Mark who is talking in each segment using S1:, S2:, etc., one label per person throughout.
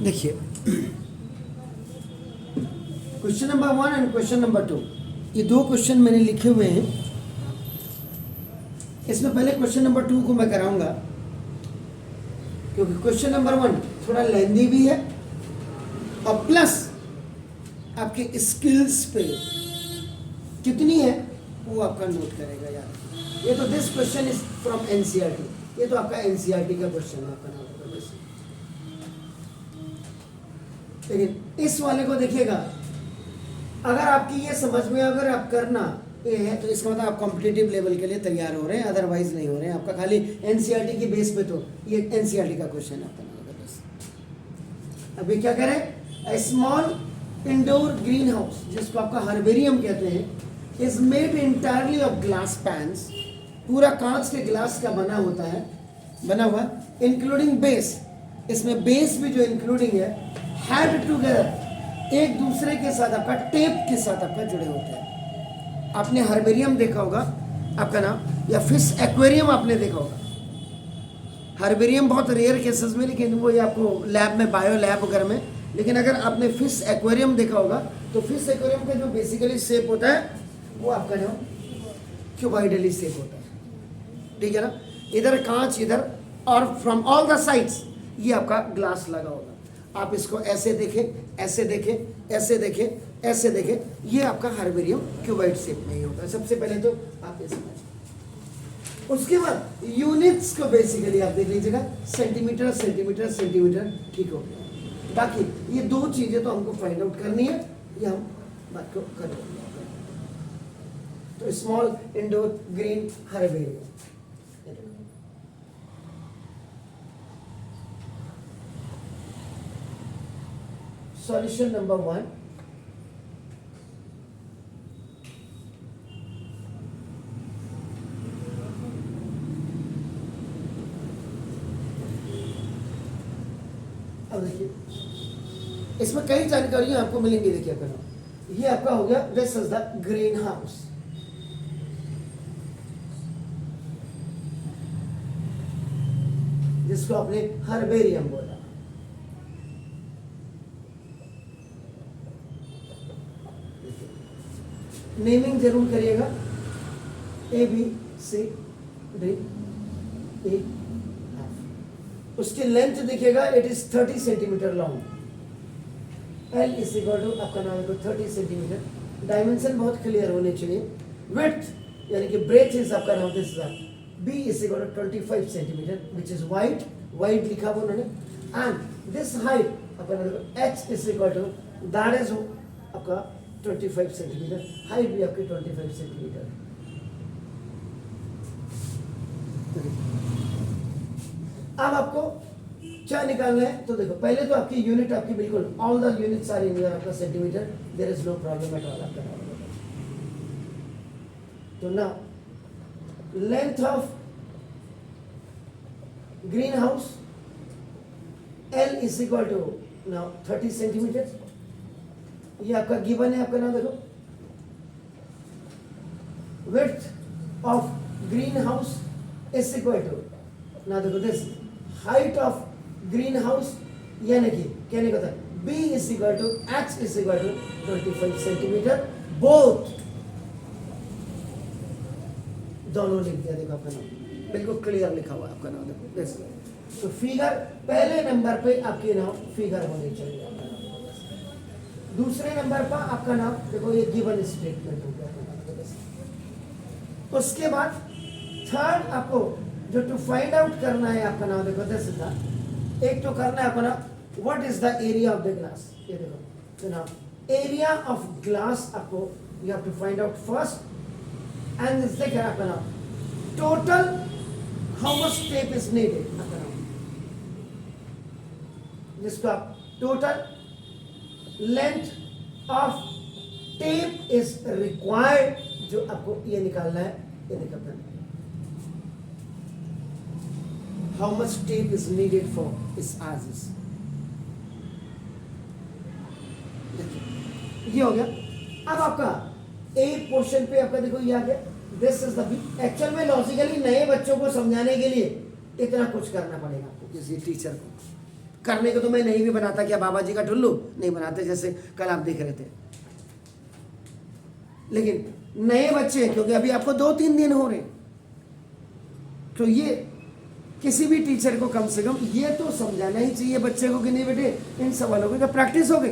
S1: देखिए question number 1 and question number 2, ये दो क्वेश्चन मैंने लिखे हुए हैं। इसमें पहले क्वेश्चन नंबर 2 को मैं कराऊंगा क्योंकि क्वेश्चन नंबर 1 थोड़ा लेंदी भी है और प्लस आपके स्किल्स पे कितनी है वो आपका नोट करेगा यार। ये तो this question is from NCERT, ये तो आपका एनसीईआरटी का क्वेश्चन है आपका नाम। लेकिन इस वाले को देखिएगा, अगर आपकी ये समझ में अगर आप करना ये है तो इसका मतलब आप कॉम्पिटिटिव लेवल के लिए तैयार हो रहे हैं, अदरवाइज नहीं हो रहे हैं। आपका खाली एनसीईआरटी की बेस पे तो ये एनसीईआरटी का क्वेश्चन है आपका बस। अभी क्या करें, स्मॉल इंडोर ग्रीन हाउस जिसको आपका हर्बेरियम कहते हैं is made entirely of glass pans, पूरा कांच के ग्लास का बना होता है, बना हुआ इंक्लूडिंग बेस, इसमें बेस भी जो इंक्लूडिंग है हैड टूगेदर, एक दूसरे के साथ आपका टेप के साथ आपका जुड़े होते हैं। आपने हर्बेरियम देखा होगा आपका नाम, या फिश एक्वेरियम आपने देखा होगा। हर्बेरियम बहुत रेयर केसेस में, लेकिन वो ये आपको लैब में, बायो लैब वगैरह में। लेकिन अगर आपने फिश एक्वेरियम देखा होगा तो फिश एक्वेरियम का जो बेसिकली शेप होता है वो आपका नाम क्यूबॉइडली शेप होता है, ठीक है ना। इधर कांच, इधर, और फ्रॉम ऑल द साइड्स ये आपका ग्लास लगा होगा। आप इसको ऐसे देखें, ऐसे देखें, ऐसे देखें, ऐसे देखें, ये आपका हर्बेरियम क्यूबॉइड शेप में ही होगा। सबसे पहले तो आप ये समझ, उसके बाद यूनिट्स को बेसिकली आप देख लीजिएगा, सेंटीमीटर सेंटीमीटर सेंटीमीटर, ठीक हो गया। बाकी ये दो चीजें तो हमको फाइंड आउट करनी है, ये हम बात को कर लेंगे। तो small indoor green herbarium, solution number 1, अब देखिए इसमें कई जानकारियां आपको मिलेंगी। देखिए आपका ये आपका हो गया, this is the green house, जिसको आपने हर्बेरियम बोला। नेमिंग जरूर करिएगा, A B C D E. उसकी लेंथ देखिएगा, it is 30 centimetre long. L is equal to आपका नाम है 30 सेंटीमीटर। डायमेंशन बहुत क्लियर होने चाहिए। विड्थ यानी कि ब्रेथ इज आपका नाम this B is equal to 25 centimetre which is wide, wide लिखा हुआ उन्होंने। एंड दिस हाइट आपका नाम H is equal to that is आपका 25 सेंटीमीटर, हाइट भी आपकी 25 सेंटीमीटर। अब आपको क्या निकालना है, तो देखो पहले तो आपकी यूनिट आपकी बिल्कुल all the units are in आपका centimetre, there is no problem at all आपका। तो ना length of green house L is equal to now 30 centimetre. ये आपका गिवन है, आपका नाम देखो। Width of green house is equal to ना देखो this height of green house, यानी कि कहने का था B is equal to H is equal to 25 centimetre. Both दोनों लिख दिया, देखो आपका नाम बिल्कुल क्लियर लिखा हुआ है आपका नाम देखो दिस। तो फिगर पहले नंबर पे आपके नाम फिगर होनी चाहिए। दूसरे नंबर पर आपका नाम देखो, ये गिवन स्टेटमेंट हो गया। उसके बाद थर्ड आपको जो टू फाइंड आउट करना है आपका नाम देखो दिस इज द, एक तो करना है आपका नाम what is the area of the glass. ये देखो तो नाम एरिया ऑफ ग्लास आपको you have to find out first. And this देखिए आपका नाम total how much tape is needed आपका नाम, जिसको आप total length of tape is required, जो आपको ये निकालना है। ये देखो how much tape is needed for this edges, ये हो गया। अब आपका एक पोर्शन पे आपका देखो ये आ गया, this is the B. Actual में लॉजिकली नए बच्चों को समझाने के लिए इतना कुछ करना पड़ेगा आपको किसी टीचर को, करने को तो मैं नहीं भी बनाता, क्या बाबा जी का टुल्लू नहीं बनाते जैसे कल आप देख रहे थे। लेकिन नए बच्चे, क्योंकि अभी आपको 2-3 दिन हो रहे, तो ये किसी भी टीचर को कम से कम ये तो समझाना ही चाहिए बच्चे को कि नहीं बेटे इन सवालों की प्रैक्टिस हो गई।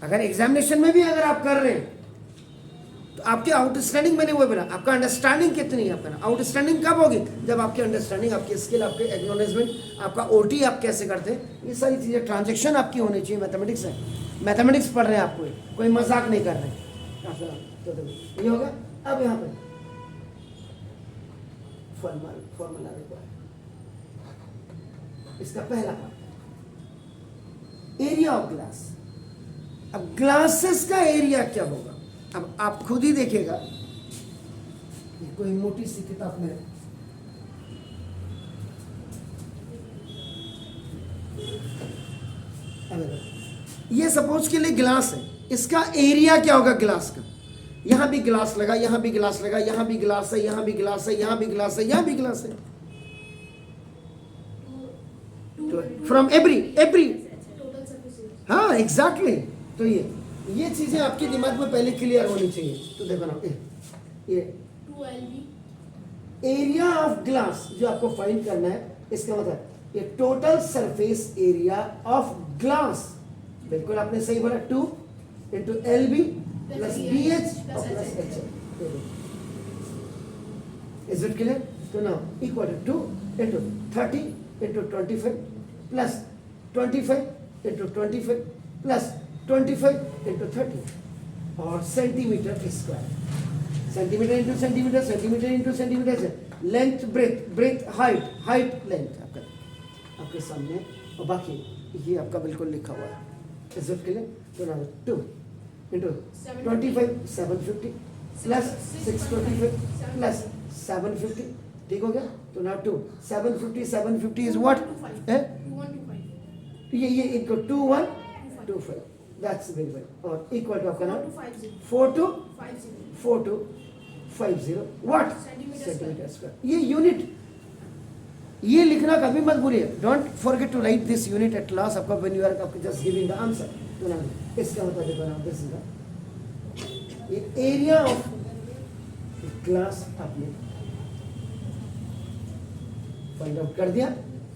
S1: अगर एग्जामिनेशन में भी अगर आप कर रहे हैं तो आपकी आउटस्टैंडिंग, मैंने वो बोला, आपका अंडरस्टैंडिंग कितनी है, आपका आउटस्टैंडिंग कब होगी, जब आपकी अंडरस्टैंडिंग, आपकी स्किल, आपके एक्नॉलेजमेंट, आपका ओटी आप कैसे करते हैं, ये सारी चीज़ें, ट्रांजेक्शन आपकी होनी चाहिए। मैथमेटिक्स है, मैथमेटिक्स पढ़ रहे हैं आपको, कोई मजाक नहीं कर रहे हैं। तो ये होगा। अब यहाँ पे फॉर्मूला देखो, इसका पहला पार्ट एरिया ऑफ ग्लास। अब ग्लासेस का एरिया क्या होगा, अब आप खुद ही देखिएगा। ये कोई मोटी सी किताब में ये सपोज के लिए ग्लास है, इसका एरिया क्या होगा ग्लास का। यहां भी ग्लास लगा, यहां भी ग्लास लगा, यहां भी ग्लास है, यहां भी ग्लास है, यहां भी ग्लास है, यहां भी ग्लास है। फ्रॉम एवरी हाँ एग्जैक्टली। तो ये चीजें आपके दिमाग में पहले क्लियर होनी चाहिए। तो देखो ना, ये एरिया ऑफ ग्लास जो आपको फाइंड करना है, इसका मतलब ये total surface area of glass. बिल्कुल आपने सही बोला, 2 into LB plus BH plus HL. Is it clear? So now equal to 2 into 30 into 25 plus 25 into 25 plus 25 into 30 और centimetre square. Centimetre into centimetre, centimetre into centimetre से length breadth height length आपके सामने, और बाकी ये आपका बिल्कुल लिखा हुआ है। Is it clear? So now 2 into 25 750 plus 625 plus 750, ठीक हो गया। तो now 2 750 is what? 2125। ये इनको 2125, that's very well। और इक्वल टू आपका नाम 4250 what? Centimetre square. ये यूनिट, ये लिखना कभी मत भूलिए। Don't forget to write this unit at last आपका when you are just giving the answer. तो ना इसका मतलब देखो ना, दिस इज ये एरिया ऑफ ग्लास आपने फाइंड आउट कर दिया,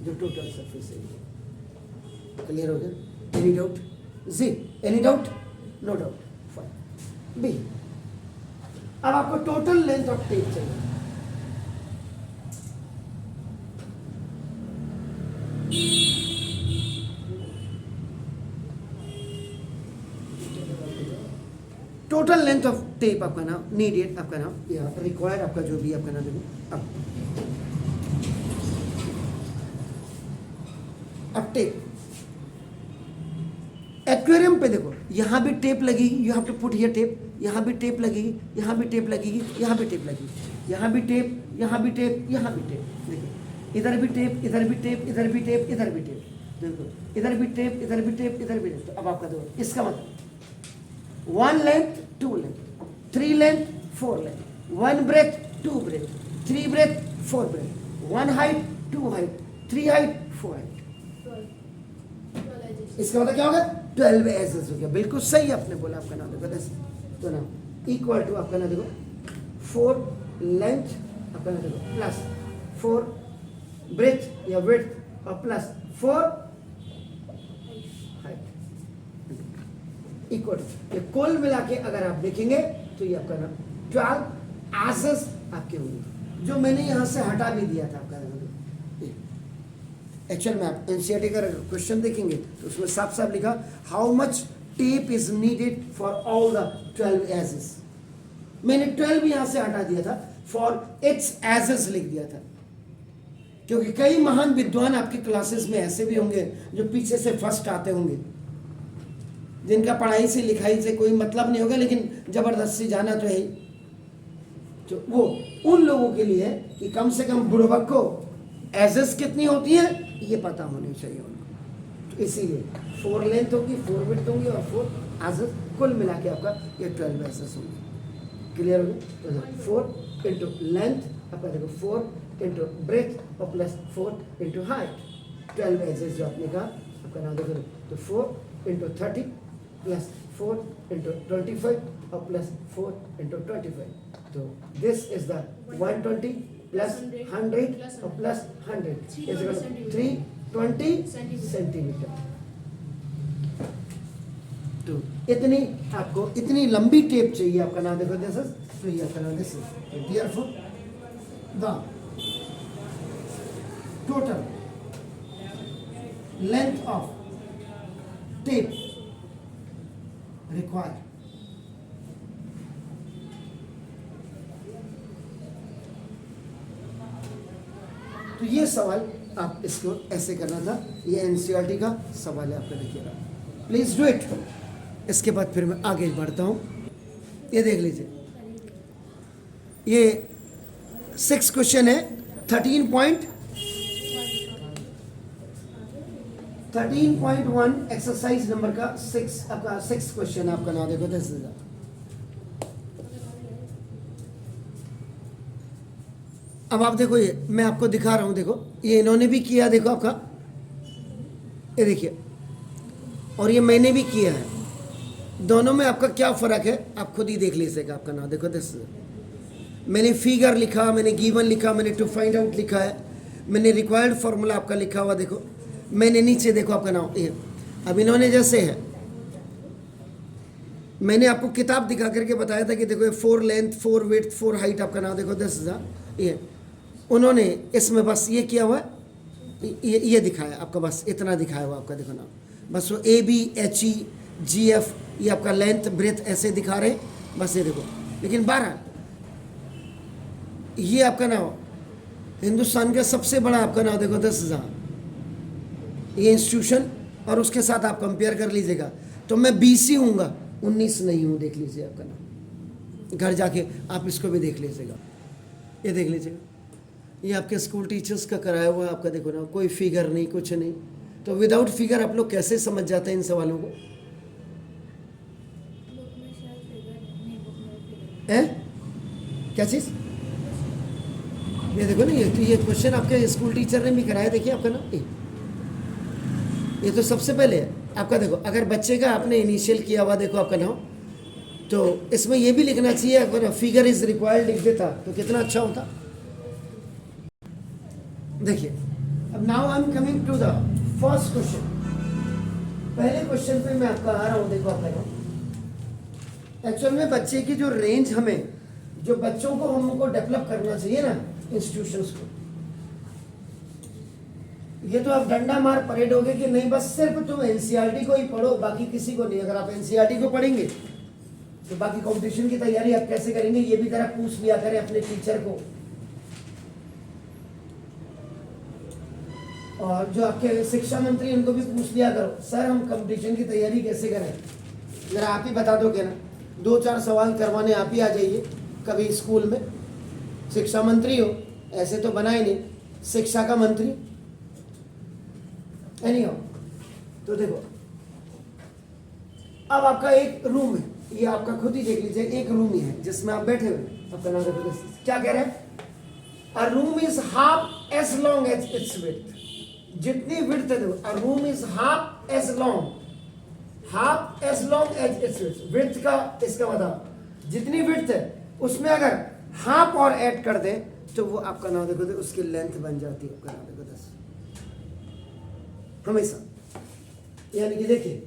S1: जो टोटल सरफेस एरिया। क्लियर हो गया? Any doubt? जी, any doubt? No doubt. Fine. B, अब आपको टोटल लेंथ ऑफ टेप चाहिए। टोटल लेंथ ऑफ टेप आपका नाम नीडेड, आपका नाम या रिक्वायर्ड, आपका जो भी आपका नाम देखो। अब टेप एक्वेरियम पे देखो, यहां भी टेप लगेगी, you have to put here tape, यहां भी टेप लगेगी, यहां भी टेप लगेगी, यहां भी टेप लगेगी, यहां भी टेप, यहां भी टेप, यहां भी टेप। देखो इधर भी टेप, इधर भी टेप, इधर भी टेप, इधर भी टेप। देखो इधर भी टेप, इधर भी टेप, इधर भी टेप। तो अब आपका देखो, इसका मतलब 1 length 2 length, 3 length 4 length, 1 breadth 2 breadth, 3 breadth 4 breadth, 1 height 2 height, 3 height 4 height। इसका मतलब क्या होगा? 12 एजेस हो गया। बिल्कुल सही आपने बोला। आपका नाम देखो दस, तो नाम इक्वल टू आपका नाम देखो 4 लेंथ, आपका नाम देखो प्लस 4 ब्रेथ या विड्थ और प्लस 4 हाइट इक्वल टू, ये कुल मिला के अगर आप देखेंगे तो ये आपका नाम 12 एजेस आपके होंगे, जो मैंने यहां से हटा भी दिया था। आपका एक्चुअल में आप एनसीईआरटी का क्वेश्चन देखेंगे तो उसमें साफ साफ लिखा how much tape is needed for all the 12 edges. मैंने 12 यहां से हटा दिया था, फॉर इट्स एजेस लिख दिया था, क्योंकि कई महान विद्वान आपके क्लासेस में ऐसे भी होंगे जो पीछे से फर्स्ट आते होंगे, जिनका पढ़ाई से लिखाई से कोई मतलब नहीं होगा, लेकिन जबरदस्ती जाना तो है ही। तो वो उन लोगों के लिए कि कम से कम बुढ़वक को एजेस कितनी होती है ये पता होनी चाहिए उनको। तो इसीलिए 4 लेंथ होगी, 4 विड्थ होंगी और 4 एजेस, कुल मिला के आपका ये 12 एजेस होंगे। क्लियर हो गया? तो 4 इंटू लेंथ आपका देखो 4 इंटू ब्रेथ और प्लस 4 इंटू हाइट, 12 एजेस जो आपने कहा, आपका नाम देखो, तो 4 इंटू 30 प्लस 4 इंटू 25 और प्लस 4 इंटू 25, तो दिस इज द 120 प्लस 100 और प्लस 100 इज 320 सेंटीमीटर। तो इतनी आपको इतनी लंबी टेप चाहिए, आपका नाम देखो दिस इज, तो ये आपका नाम this is therefore the total length of tape required, तो ये सवाल आप इसको ऐसे करना था, ये एनसीईआरटी का सवाल है आपका, देखिएगा प्लीज डू इट। इसके बाद फिर मैं आगे बढ़ता हूँ, ये देख लीजिए, ये 6 क्वेश्चन है, 13.1 एक्सरसाइज नंबर का 6 आपका 6 क्वेश्चन है, आपका नाम देखो दिस इज, अब आप देखो, ये मैं आपको दिखा रहा हूं, देखो ये इन्होंने भी किया, देखो आपका ये देखिए, और ये मैंने भी किया है, दोनों में आपका क्या फ़र्क है आप खुद ही देख लीजिएगा। आपका नाम देखो दिस, मैंने फिगर लिखा, मैंने गिवन लिखा, मैंने टू फाइंड आउट लिखा है, मैंने रिक्वायर्ड फार्मूला आपका लिखा हुआ, देखो मैंने नीचे देखो आपका नाम ये, अब इन्होंने जैसे है, मैंने आपको किताब दिखा करके बताया था कि देखो ये 4 लेंथ 4 विड्थ 4 हाइट, आपका नाम देखो दिस ये, उन्होंने इसमें बस ये किया हुआ, ये दिखाया आपका, बस इतना दिखाया हुआ आपका, देखो ना बस वो ABHE GF ये आपका लेंथ ब्रेथ ऐसे दिखा रहे, बस ये देखो, लेकिन 12 ये आपका नाम हिंदुस्तान का सबसे बड़ा आपका नाम देखो 10,000 ये इंस्टीट्यूशन, और उसके साथ आप कंपेयर कर लीजिएगा, तो मैं 20 ही हूँगा, 19 नहीं हूँ, देख लीजिए आपका नाम, घर जाके आप इसको भी देख लीजिएगा, ये देख लीजिएगा, ये आपके स्कूल टीचर्स का कराया हुआ है आपका, देखो ना कोई फिगर नहीं कुछ नहीं, तो विदाउट फिगर आप लोग कैसे समझ जाते हैं इन सवालों को, है क्या चीज़, ये देखो ना, ये क्वेश्चन आपके स्कूल टीचर ने भी कराया, देखिए आपका ना ये तो सबसे पहले है आपका, देखो अगर बच्चे का आपने इनिशियल किया हुआ, देखो आपका नाम, तो इसमें ये भी लिखना चाहिए, अगर फिगर इज रिक्वायर्ड लिख देता तो कितना अच्छा होता। देखिए अब now I am coming to the first question, पहले क्वेश्चन पे मैं आपका आ रहा हूँ, देखो आपका नाम, एक्चुअल में बच्चे की जो रेंज हमें, जो बच्चों को हमको डेवलप करना चाहिए ना इंस्टीट्यूशंस को, ये तो आप डंडा मार परेड होगे कि नहीं बस सिर्फ तुम एनसीईआरटी को ही पढ़ो, बाकी किसी को नहीं। अगर आप एनसीईआरटी को पढ़ेंगे तो बाकी कंपटीशन की तैयारी आप कैसे करेंगे, ये भी जरा पूछ लिया करें अपने टीचर को। और जो आपके शिक्षा मंत्री उनको भी पूछ लिया करो, सर हम कंपटीशन की तैयारी कैसे करें, जरा आप ही बता दोगे ना, 2-4 सवाल करवाने आप ही आ जाइए कभी स्कूल में, शिक्षा मंत्री हो, ऐसे तो बना ही नहीं शिक्षा का मंत्री एनी हो। तो देखो अब आपका एक रूम है, ये आपका खुद ही देख लीजिए, एक रूम ही है जिसमें आप बैठे हुए, आपका नाम देखो क्या कह रहे हैं, a room is half as long as its width, जितनी विड्थ है देखो, a room is half as long as its width, width का इसका मतलब जितनी विड्थ है उसमें अगर हाफ और ऐड कर दे तो वो आपका नाम देखो उसकी लेंथ बन जाती है, आपका नाम देखो 10 हमेशा। यानी कि देखिए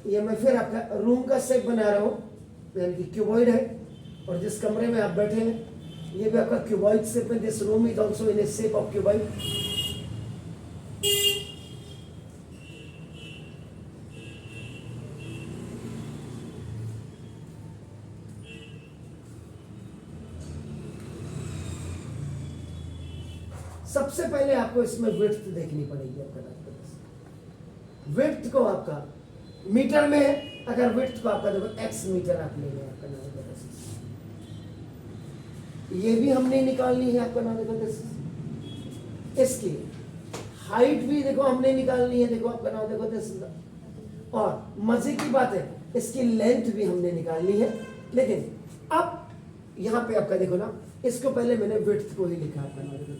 S1: ये मैं फिर आपका रूम का शेप बना रहा हूँ, यानी कि क्यूबॉइड है, और जिस कमरे में आप बैठे हैं ये भी आपका क्यूबॉइड शेप में, this room is also in A shape of cuboid. सबसे पहले आपको इसमें विड्थ देखनी पड़ेगी, आपका विड्थ को आपका मीटर में, अगर विड्थ को आपका देखो x मीटर आप ले लें, आपका नाम देखो, ये भी हमने निकालनी है, आपका नाम देखो, इसकी हाइट भी देखो हमने निकालनी है, देखो आपका नाम देखो, और मजे की बात है इसकी लेंथ भी हमने निकालनी है। लेकिन अब यहाँ पे आपका देखो ना, इसको पहले मैंने विड्थ को ही लिखा, आपका नाम देखो,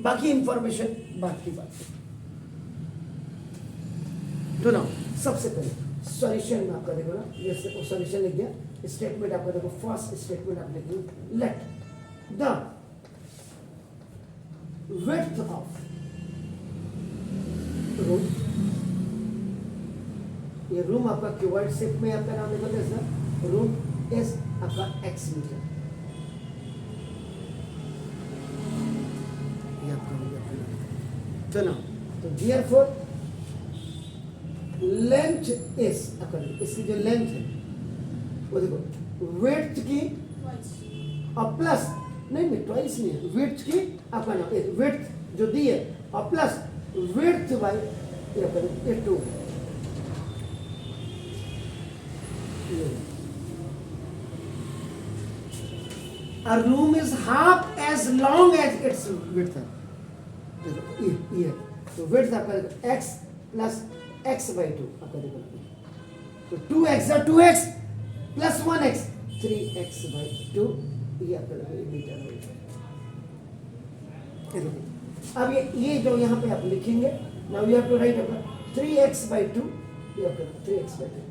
S1: बाकी इंफॉर्मेशन बात की बात है। तो ना सबसे पहले सॉल्यूशन में आपका देखो ना, जैसे सॉल्यूशन लिख दिया, स्टेटमेंट आपका देखो, फर्स्ट स्टेटमेंट आप लिखिए, let the width of room, ये रूम आपका क्यूबॉइड शेप में आपका नाम लिखो जैसा, रूम इज आपका x मीटर, ये आपका हो गया। चलो तो देयरफॉर लेंथ इज आपका, इसकी जो लेंथ है वो देखो विड्थ की और प्लस नहीं ट्वाइस नहीं है, विड्थ की आपका ना विड्थ जो दी है और प्लस विड्थ बाय ये 2, a room is half as long as its width है, देखो ये तो width आपका x प्लस x by 2 आपका देखो, तो 2x है 2x plus 1x 3x by 2, ये आपका देखो मीटर हो गया। अब ये जो यहाँ पे आप लिखेंगे, now you have to write आपका 3x by 2, ये आपका 3x by 2,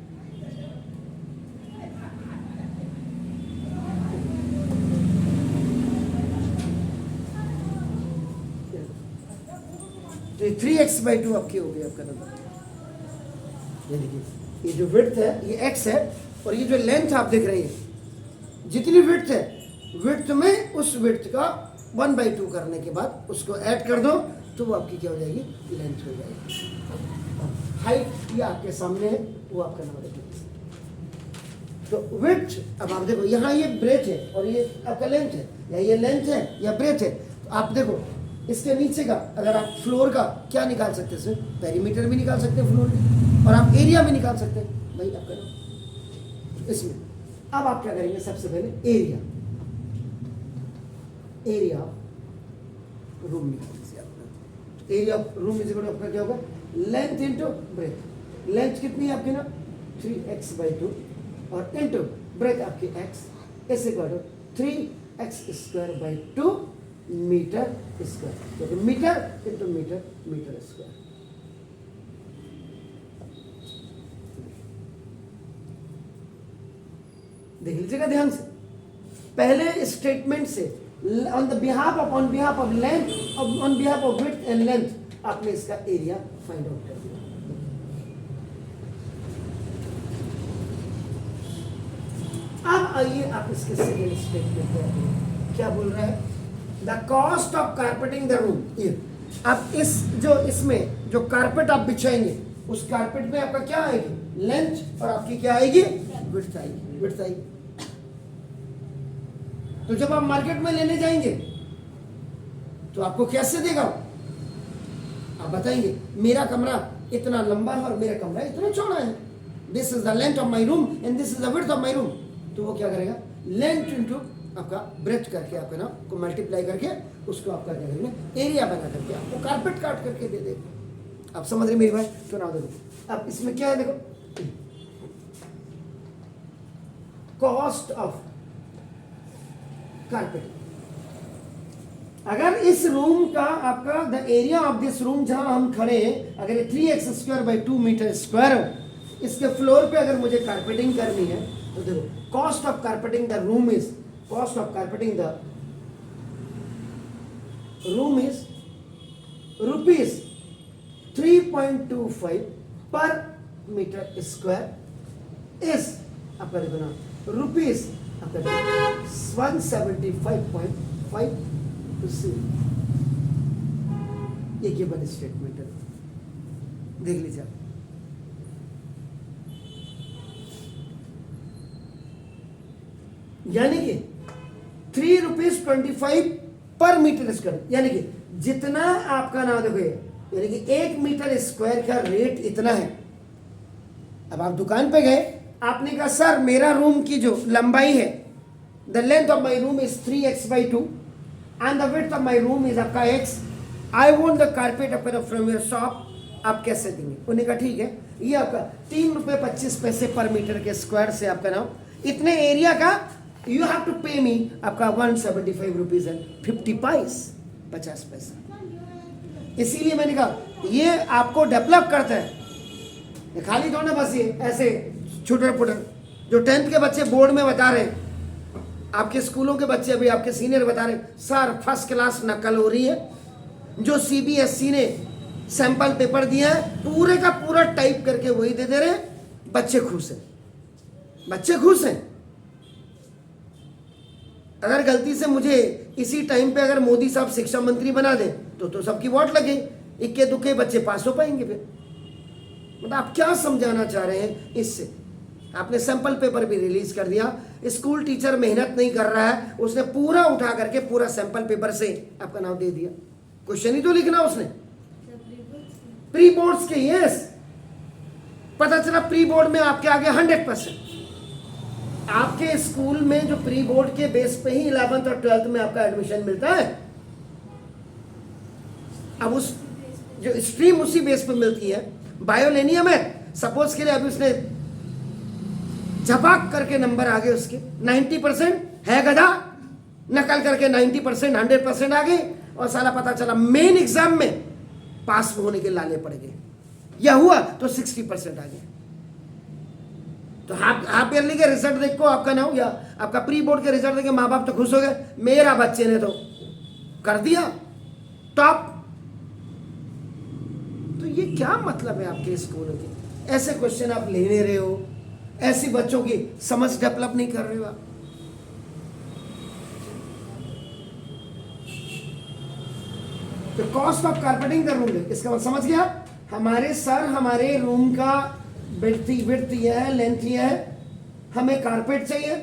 S1: तो 3x by 2 आपकी हो गई आपका नंबर। ये देखिए, ये जो विड्थ है ये x है, और ये जो लेंथ आप देख रहे हैं, जितनी विड्थ है, विड्थ में उस विड्थ का 1/2 करने के बाद उसको ऐड कर दो तो वो आपकी क्या हो जाएगी, लेंथ हो जाएगी। हाइट ये आपके सामने है, वो आपका नंबर है। तो विड्थ, अब आप देखो यहाँ ये ब्रेथ है और ये आपका लेंथ है, या ये लेंथ है या ब्रेथ है, तो आप देखो इसके नीचे का अगर आप फ्लोर का क्या निकाल सकते हैं, पेरीमीटर भी निकाल सकते हैं फ्लोर में, और आप एरिया भी निकाल सकते हैं भाई आप करो इसमें। अब आप क्या करेंगे, सबसे पहले एरिया रूम निकाल दीजिए आपका। Area of room is equal to आपका क्या होगा, लेंथ इंटू ब्रेथ। लेंथ कितनी है आपकी ना 3x by 2 और इंटू ब्रेथ आपकी x is equal to 3x square by 2 metre square, क्योंकि metre into metre, metre square. देख लीजिएगा ध्यान से, पहले स्टेटमेंट से on behalf of length, on behalf of width and length आपने इसका एरिया फाइंड आउट कर दिया। अब आइए आप इसके सेकेंड स्टेटमेंट पे क्या बोल रहा है, the cost of carpeting the room. ये अब इस जो इसमें जो कारपेट आप बिछाएंगे, उस कारपेट में आपका क्या आएगी, लेंथ, और आपकी क्या आएगी, विड्थ आएगी, विड्थ आएगी। तो जब आप मार्केट में लेने जाएंगे तो आपको कैसे देगा, आप बताएंगे मेरा कमरा इतना लंबा है और मेरा कमरा इतना चौड़ा है, this is the length of my room and this is the width of my room. तो वो क्या करेगा, लेंथ इंटू आपका ब्रेथ करके आपका ना को मल्टीप्लाई करके उसको आपका क्या करेंगे, एरिया बना करके आपको कारपेट काट करके दे देगा। आप समझ रहे मेरी बात, तो ना देखो अब इसमें क्या है, देखो कॉस्ट ऑफ कारपेट। अगर इस रूम का आपका the area of this room जहां हम खड़े हैं, अगर ये 3x square by 2 metre square हो, इसके फ्लोर पे अगर मुझे कारपेटिंग करनी है तो देखो cost of carpeting the room is, cost of carpeting the room is rupees 3.25 पर मीटर स्क्वायर इज आपका देखो ना रुपीज आपका 175.5 टू सी। ये गिवन स्टेटमेंट है, देख लीजिए आप। यानी कि 3 रुपीज 25 पर मीटर स्क्वायर, यानी कि जितना आपका ना देखो, यानी कि 1 मीटर स्क्वायर का रेट इतना है। अब आप दुकान पे गए, आपने कहा सर मेरा रूम की जो लंबाई है, the length of my room is 3x by 2 and the width of my room is आपका x, I want the carpet अपना फ्रॉम योर शॉप, आप कैसे देंगे। उन्हें कहा ठीक है, ये आपका 3 रुपये 25 पैसे पर मीटर के स्क्वायर से आपका नाम इतने एरिया का यू हैव टू पे मी आपका 175 रुपीज एंड 50 पैसे 50 पैसा। इसीलिए मैंने कहा ये आपको डेवलप करता है, ये खाली थोड़ा ना बस ये ऐसे छुटर पुटर। जो 10th के बच्चे बोर्ड में बता रहे हैं, आपके स्कूलों के बच्चे अभी आपके सीनियर बता रहे हैं सर फर्स्ट क्लास नकल हो रही है। जो CBSE ने सैंपल पेपर दिया है पूरे का पूरा टाइप करके वही दे दे रहे हैं, बच्चे खुश हैं, बच्चे खुश हैं। अगर गलती से मुझे इसी टाइम पे अगर मोदी साहब शिक्षा मंत्री बना दे तो सबकी वोट लगे, इक्के दुक्के बच्चे पास हो पाएंगे। फिर मतलब आप क्या समझाना चाह रहे हैं इससे? आपने सैंपल पेपर भी रिलीज कर दिया, स्कूल टीचर मेहनत नहीं कर रहा है, उसने पूरा उठा करके पूरा सैंपल पेपर से आपका नाम दे दिया। क्वेश्चन ही तो लिखना उसने प्री बोर्ड्स के। यस, पता चला प्री बोर्ड में आपके आगे 100%। आपके स्कूल में जो प्री बोर्ड के बेस पे ही 11th और 12th में आपका एडमिशन मिलता है। अब उस जो स्ट्रीम उसी बेस पे मिलती है। बायो लेनी है, मैं सपोज के लिए अभी उसने झपाक करके नंबर आ गए उसके 90% है, गधा नकल करके 90% 100% आ गए, और साला पता चला मेन एग्जाम में पास होने के लाले पड़ गए, या हुआ तो 60% आ गए। तो हाफ ईयरली के रिजल्ट देखो आपका ना हो, या आपका प्री बोर्ड के रिजल्ट देख के माँ बाप तो खुश हो गए, मेरा बच्चे ने तो कर दिया टॉप। तो ये क्या मतलब है आपके स्कूलों के? ऐसे क्वेश्चन आप ले नहीं रहे हो, ऐसी बच्चों की समझ डेवलप नहीं कर रहे हो आप। तो cost of carpeting the room, इसका मतलब समझ गया? हमारे सर हमारे रूम का विड्थ यह है, लेंथ यह है, हमें कारपेट चाहिए,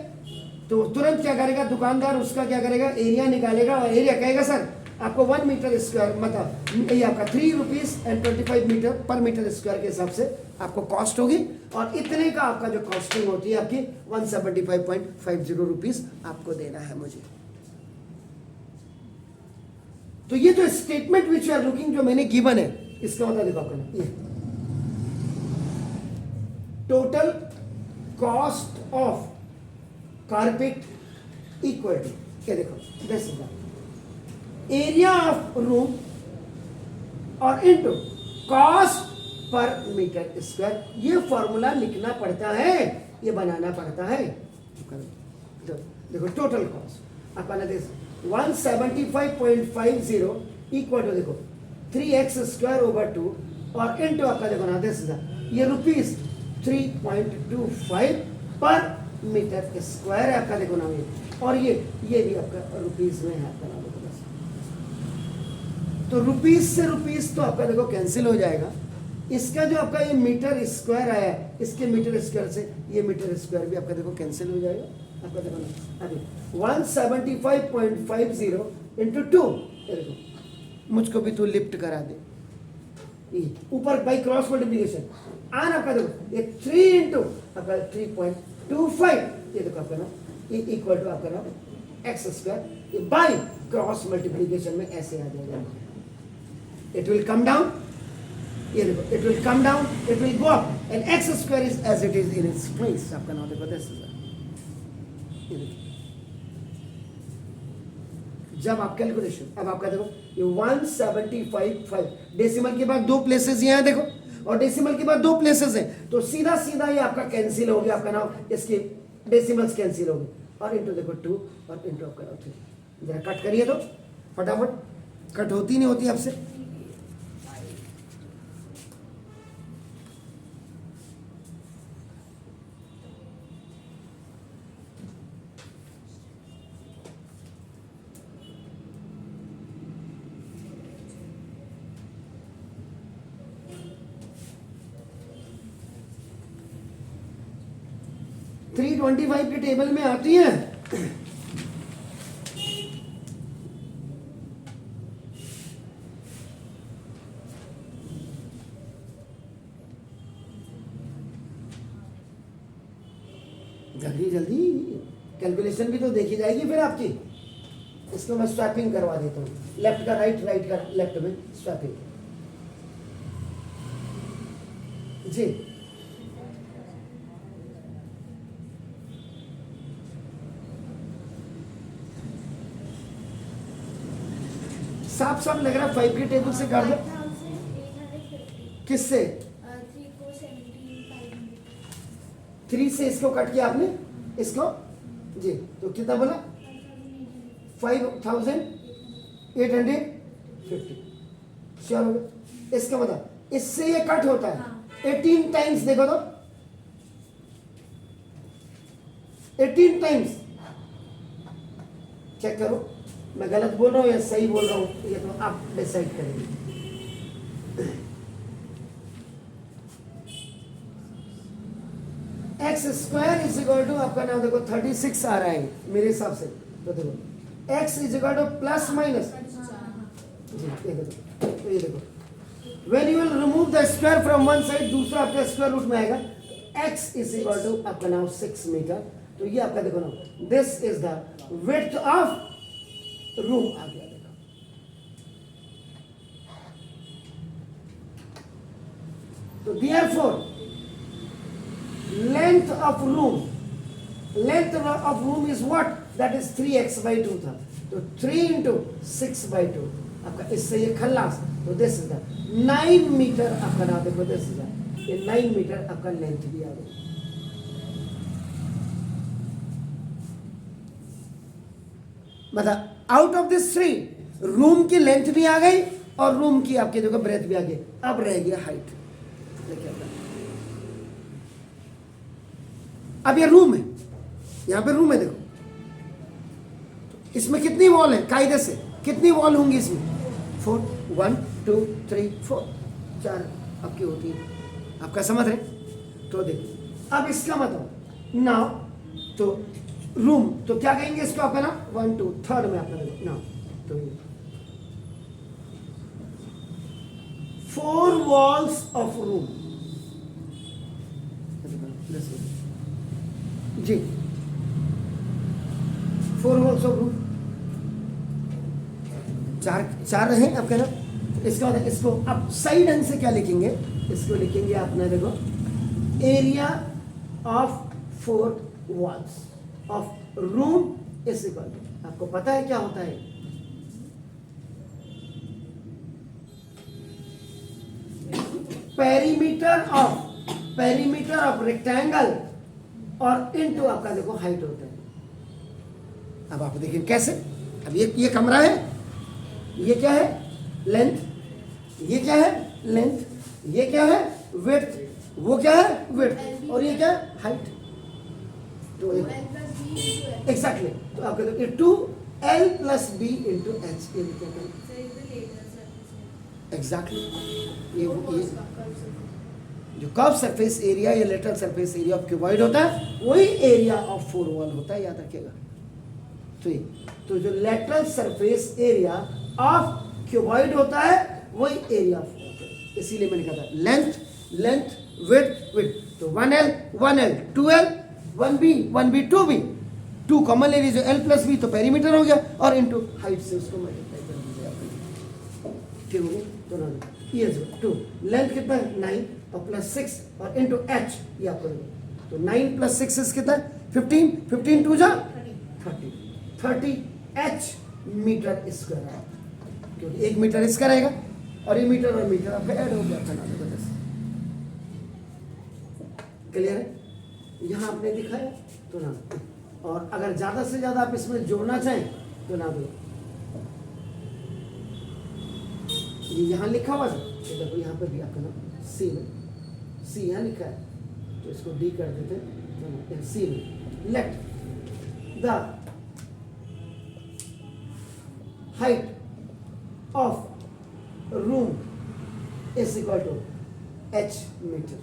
S1: तो तुरंत क्या करेगा दुकानदार, उसका क्या करेगा एरिया निकालेगा, और एरिया कहेगा सर आपको 1 मीटर स्क्वायर, मतलब ये आपका 3 रुपीज एंड 25 मीटर पर मीटर स्क्वायर के हिसाब से आपको कॉस्ट होगी, और इतने का आपका जो कॉस्टिंग होती है आपकी 175.50 रुपीज आपको देना है मुझे। तो ये जो statement which you are looking जो मैंने गिवन है, इसका मतलब देखो आपका ये total cost of carpet equal to क्या, देखो this is area of room और into cost per metre square. ये फॉर्मूला लिखना पड़ता है, ये बनाना पड़ता है। तो देखो टोटल कॉस्ट आपका 175.50 इक्वल टू देखो 3x स्क्वायर ओवर 2, और इनटू आपका देखो ना दिस ये रुपीज 3.25 पर मीटर स्क्वायर है आपका, देखो ना ये, और ये भी आपका रुपीज में है आपका ना, देखो बस। तो रुपीज से रुपीज तो आपका देखो कैंसिल हो जाएगा। इसका जो आपका ये मीटर स्क्वायर आया है, इसके मीटर स्क्वायर से ये मीटर स्क्वायर भी आपका देखो कैंसिल हो जाएगा आपका, देखो ना अभी 175.50 इंटू 2, देखो मुझको भी तू लिफ्ट करा दे, ऊपर बाई क्रॉस मल्टीप्लिकेशन आन आपका देखो ये 3 इंटू आपका 3.25, ये देखो आपका ना ये इक्वल टू आपका ना एक्स स्क्वायर, ये बाई क्रॉस मल्टीप्लिकेशन में ऐसे आ जाएगा। इट विल कम डाउन, ये देखो it will come down, it will go up, and X square is as it is in its place आपका नाम देखो दिस इज। जब आप कैलकुलेशन, अब आपका देखो ये 175.5 डेसिमल के बाद 2 प्लेसेस ये हैं देखो, और डेसिमल के बाद 2 प्लेसेस हैं, तो सीधा सीधा ये आपका कैंसिल हो गया आपका नाम, इसके डेसिमल्स कैंसिल हो गए, और इंटू देखो 2 और इंटू आपका 3। जरा कट करिए तो फटाफट, कट होती नहीं होती आपसे। थ्री 325 के टेबल में आती है। जल्दी जल्दी कैलकुलेशन भी तो देखी जाएगी फिर आपकी। इसको मैं स्वैपिंग करवा देता हूँ, लेफ्ट का राइट, राइट का लेफ्ट में स्वैपिंग जी। साफ साफ लग रहा है 5 के टेबल से काट दो।
S2: 5850
S1: किससे? 3 से इसको कट किया आपने, इसको जी, तो कितना बोला? 5850। श्योर हो गया? इसका मतलब इससे ये कट होता है 18 टाइम्स। देखो तो 18 टाइम्स, चेक करो मैं गलत बोल रहा हूँ या सही बोल रहा हूँ, ये तो आप डिसाइड करेंगे। X square is equal to आपका नाम देखो 36 आ रहा है मेरे हिसाब से, तो देखो x is equal to plus minus जी, ये देखो, तो ये देखो when you will remove the square from one side, दूसरा आपका स्क्वायर रूट में आएगा, x is equal to आपका नाम 6 मीटर। तो ये आपका देखो ना, this is the width of room आ गया देखो। तो therefore length of room is what? That is 3x/2 था, तो 3 into 6/2 आपका, इससे ये खल्लास, तो दिस इज द 9 मीटर आपका नाम देखो, दिस इज ये 9 मीटर आपका लेंथ भी आ गई। मतलब आउट ऑफ दिस 3 रूम की लेंथ भी आ गई और रूम की आपकी देखो ब्रेथ भी आ गई। अब रह गया हाइट। देखिए अब ये रूम है, यहां पे रूम है देखो, इसमें कितनी वॉल है? कायदे से कितनी वॉल होंगी इसमें? 4, 1 2 3 4 4 आपकी होती है, आपका समझ रहे? तो देखो अब इसका मतलब नाउ तो रूम, तो क्या कहेंगे इसको आपका ना 1 2 थर्ड में आपका नाउ, तो ये 4 वॉल्स ऑफ रूम जी, 4 वॉल्स ऑफ रूम, चार रहे आपके ना। इसका मतलब इसको अब सही ढंग से क्या लिखेंगे? इसको लिखेंगे आपने देखो area of 4 walls of room is equal to, आपको पता है क्या होता है? पेरीमीटर ऑफ रेक्टेंगल और इनटू आपका देखो हाइट होता है। अब आप देखिए कैसे, अब ये कमरा है, ये क्या है? लेंथ, ये क्या है? लेंथ, ये क्या है? विड्थ, वो क्या है? विड्थ, और ये क्या है? हाइट। तो एग्जैक्टली, तो आपके देखो 2l + b × h, एग्जैक्टली ये जो कर्व सरफेस एरिया या lateral surface area of cuboid होता है वही एरिया ऑफ 4 वॉल होता है, याद रखिएगा। तो जो lateral surface area of cuboid होता है वही एरिया ऑफ, इसीलिए मैंने कहा था लेंथ विड्थ, तो 1l 2l 1b 2b, 2 common ले लीजिए, l + b तो पेरीमीटर हो गया, और इनटू हाइट से उसको मल्टीप्लाई कर दीजिए आप, ठीक हो गया? तो ना ये 2 लेंथ कितना है? 9 और +6 और इनटू h, ये आपको तो 9 + 6 इज कितना? 15 2 जा 30 h मीटर स्क्वायर है, क्योंकि 1 मीटर इसका रहेगा और ये मीटर और मीटर आपका ऐड हो गया था ना। क्लियर है? यहाँ आपने दिखाया तो ना, और अगर ज्यादा से ज्यादा आप इसमें जोड़ना चाहें तो ना दो, ये यहाँ लिखा हुआ है, तो देखो यहाँ पे भी आपका ना सी यहाँ लिखा है, तो इसको डी कर देते हैं, सी में let the height of room is equal to h metre.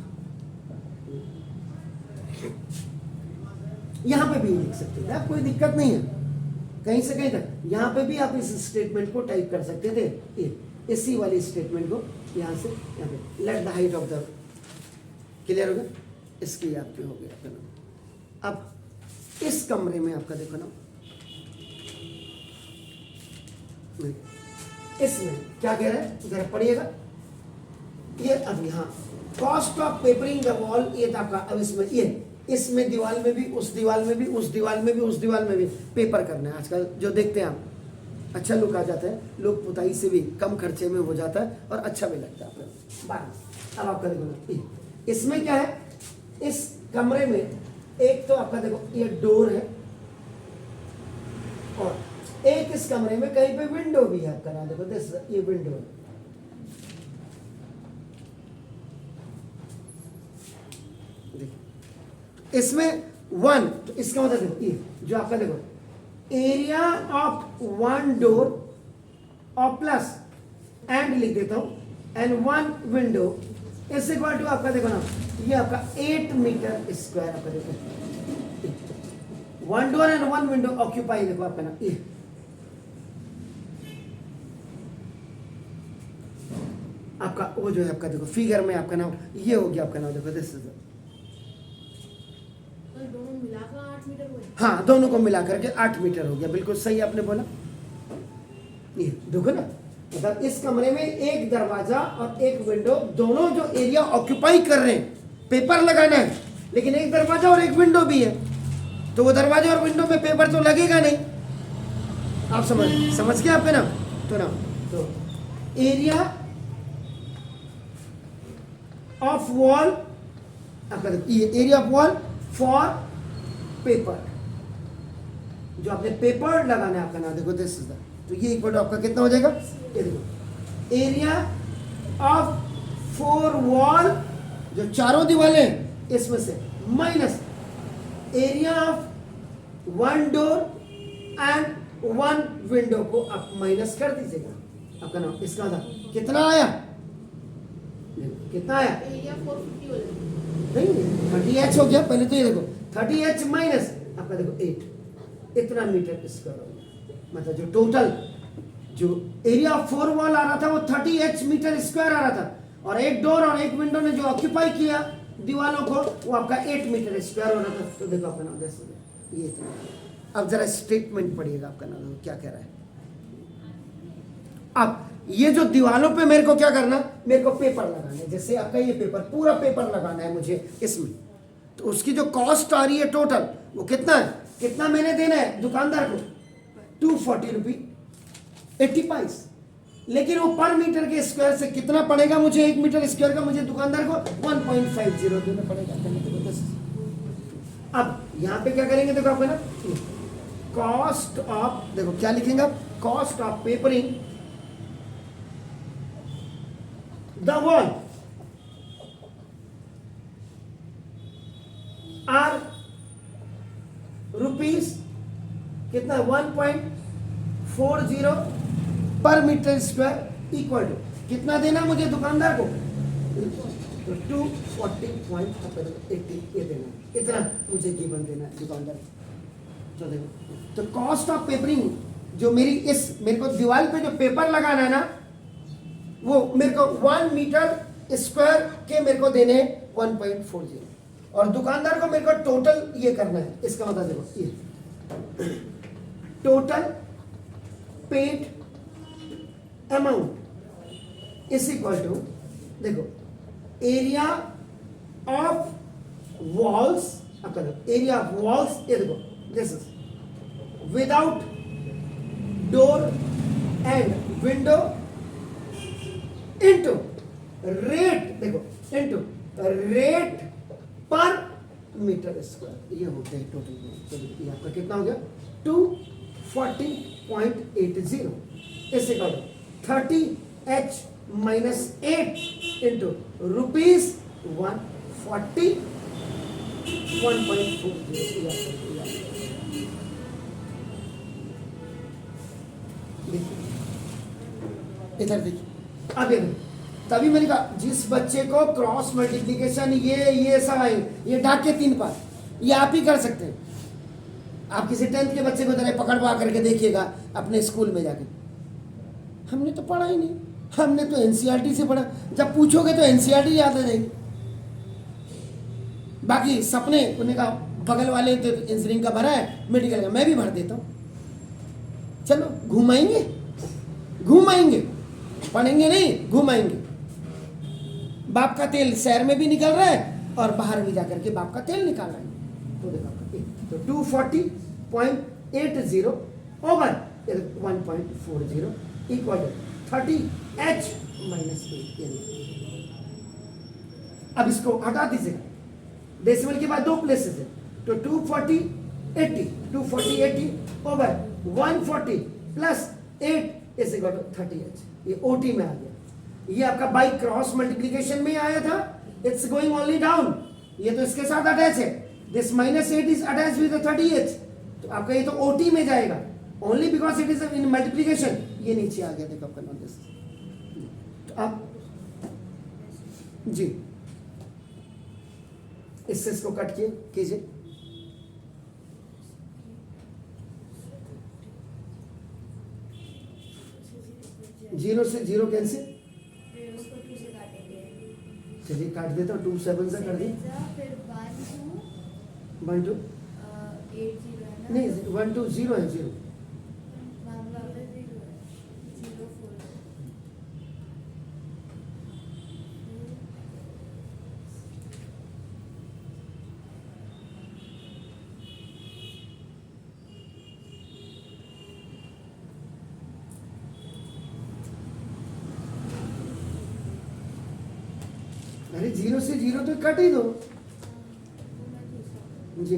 S1: यहां पे भी लिख सकते थे आप, कोई दिक्कत नहीं है, कहीं से कहीं तक यहां पे भी आप इस स्टेटमेंट को टाइप कर सकते थे, इसी वाली स्टेटमेंट को यहां से यहाँ पे let the height of the, clear हो गया? इसकी आपके हो गया। अब इस कमरे में आपका देखो ना, इसमें क्या कह रहा है जरा पढ़िएगा, ये अब यहाँ cost of papering the wall, ये आपका, अब इसमें ये इसमें दीवार में भी, उस दीवार में भी, उस दीवार में भी, उस दीवार में भी पेपर करना है आजकल जो देखते हैं आप, अच्छा लुक आ जाता है, लोग पुताई से भी कम खर्चे में हो जाता है और अच्छा भी लगता है आप लोग। बारह। अब आपका देखो ना, इसमें क्या है, इस कमरे में एक तो आपका देखो ये डोर है और एक इस कमरे में कहीं पे विंडो भी है आपका ना, देखो दिस ये विंडो है। देखो इसमें वन, तो इसका मतलब देखो ये जो आपका देखो एरिया ऑफ वन डोर और प्लस एंड लिख देता हूं and one window is equal to आपका देखो ना, ये आपका 8 मीटर स्क्वायर आपका देखो, one door and one window occupy देखो आपका ना, ये आपका वो जो है आपका देखो फिगर में आपका नाम ये हो गया आपका नाम, देखो दिस इज
S2: दोनों मिलाकर 8 मीटर हुए।
S1: हाँ, दोनों को मिलाकर के 8 मीटर हो गया, बिल्कुल सही आपने बोला। ये देखो ना, मतलब इस कमरे में एक दरवाजा और एक विंडो, दोनों जो एरिया ऑक्यूपाई कर रहे हैं, पेपर लगाना है लेकिन एक दरवाजा और एक विंडो भी है, तो वो दरवाजे और विंडो में पेपर तो लगेगा नहीं। आप समझ गए आपके नाम, तो एरिया ऑफ वॉल आपका ये area of wall for paper, जो आपने पेपर लगाना है आपका नाम देखो दिस इज द, तो ये इक्वल टू आपका कितना हो जाएगा, ये देखो एरिया ऑफ 4 वॉल जो चारों दीवारें हैं इसमें से minus area of 1 door and 1 window को आप माइनस कर दीजिएगा आपका नाम, इसका था कितना आया, कितना आया,
S2: एरिया 450 हो जाएगा।
S1: नहीं 30h हो गया, पहले तो ये देखो 30h माइनस आपका देखो 8, इतना मीटर स्क्वायर हो गया, मतलब जो टोटल जो एरिया ऑफ 4 वॉल आ रहा था वो 30h मीटर स्क्वायर आ रहा था, और एक डोर और एक विंडो ने जो ऑक्यूपाई किया दीवारों को वो आपका 8 मीटर स्क्वायर हो रहा था। तो देखो आपका नाम ये इतना। अब जरा स्टेटमेंट पढ़िएगा आपका नाम क्या कह रहा है। अब ये जो दीवारों पे मेरे को क्या करना, मेरे को पेपर लगाना है, जैसे आपका ये पेपर पूरा पेपर लगाना है मुझे इसमें, तो उसकी जो कॉस्ट आ रही है टोटल वो कितना है, कितना मैंने देना है दुकानदार को 240 रुपी 80 पैसे, लेकिन वो पर मीटर के स्क्वायर से कितना पड़ेगा मुझे, 1 मीटर स्क्वायर का मुझे दुकानदार को 1.50 देना पड़ेगा। अब यहां पे क्या करेंगे देखो आपका ना, कॉस्ट ऑफ देखो क्या लिखेंगे आप, cost of papering the wall are rupees कितना 1.40 पर मीटर स्क्वायर इक्वल टू कितना देना मुझे दुकानदार को, तो 240.80 ये देना, इतना मुझे गिवन देना है दुकानदार को। तो देखो, तो कॉस्ट ऑफ पेपरिंग जो मेरी इस मेरे को दीवार पे जो पेपर लगाना है ना, वो मेरे को 1 मीटर स्क्वायर के मेरे को देने 1.40, और दुकानदार को मेरे को टोटल ये करना है, इसका मतलब देखो ये total paid amount is equal to देखो area of walls, area of walls ये देखो this is without door and window into rate देखो into rate per metre square, ये होते हैं टोटल। तो ये आपका कितना हो गया 240.80 इससे करो 30h माइनस 8 इंटू रुपीज 140 इधर देखिए। अब ये तभी मैंने कहा जिस बच्चे को क्रॉस मल्टीप्लिकेशन ये सब आए, ये ढाक के 3 पार ये आप ही कर सकते हैं। आप किसी 10th के बच्चे को जरा पकड़वा करके देखिएगा अपने स्कूल में जाके, हमने तो पढ़ा ही नहीं, हमने तो एनसीईआरटी से पढ़ा, जब पूछोगे तो एनसीईआरटी याद आ जाएगी। बाकी सपने उन्हें कहा बगल वाले तो इंजीनियरिंग का भरा है, मेडिकल का मैं भी भर देता हूँ, चलो घुमाएंगे, पढ़ेंगे नहीं घुमाएंगे। बाप का तेल शहर में भी निकल रहा है और बाहर भी जाकर के बाप का तेल निकाल रहा है। तो देखो तो 240.80 over 1.40 equal to 30h minus 8। अब इसको हटा दीजिएगा, डेसिमल के बाद दो प्लेसेस है, तो 240 80 over 140 plus 8 is equal to 30h। ये ओटी में आ गया। ये आपका बाई क्रॉस मल्टीप्लीकेशन में आया था, इट्स गोइंग ओनली डाउन। ये तो इसके साथ अटैच है, this minus 8 is attach with 30h, तो आपका ये तो ओटी में जाएगा only because it is in multiplication. ये नीचे आ गया, देखो आपका नोटिस। तो आप जी इससे इसको कट कीजिए। जीरो से जीरो कैंसिल,
S3: फिर उसको 2 से काटेंगे।
S1: चलिए काट देता हूँ, 2 7 से कर दी,
S3: फिर 1
S1: 1 2
S3: 2 8 0 है ना?
S1: नहीं 1 2 0 है, 0
S3: मान लो अगर 0 है 0 4
S1: अरे 0 से 0 तो कट ही दो जी,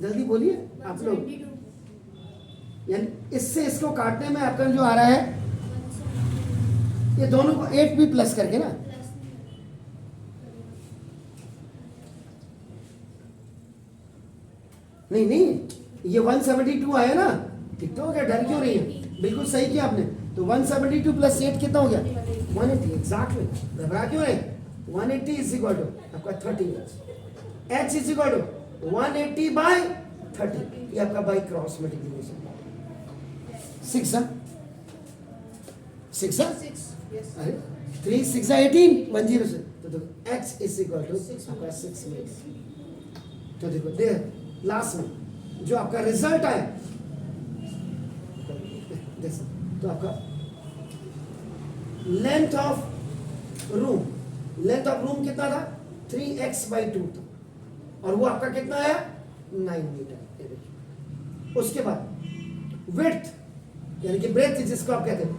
S1: जल्दी बोलिए आप लोग।
S3: 172
S1: यानी इससे इसको काटने में आपका जो आ रहा है, ये दोनों को 8 भी प्लस करके ना,
S3: प्लस
S1: नहीं नहीं ये 172 आया ना, ठीक तो हो गया, डर क्यों रही है, बिल्कुल सही किया आपने। तो 172 प्लस 8 कितना हो गया, 180 एग्जैक्टली। घबरा क्यों रहे, 180 इज इक्वल टू आपका 30h, h is equal to 180 by 30, ये आपका बाई क्रॉस मल्टीप्लिकेशन। 6 6
S2: 6 yes
S1: अरे 3 6 18 10 से, तो देखो h इज इक्वल टू आपका 6 मिनट। तो देखो दे लास्ट में जो आपका रिजल्ट आया, तो आपका लेंथ ऑफ रूम कितना था, 3x/2 था, और वो आपका कितना आया 9 मीटर। ये देखिए, उसके बाद विड्थ यानी कि ब्रेथ जिसको आप कहते हैं,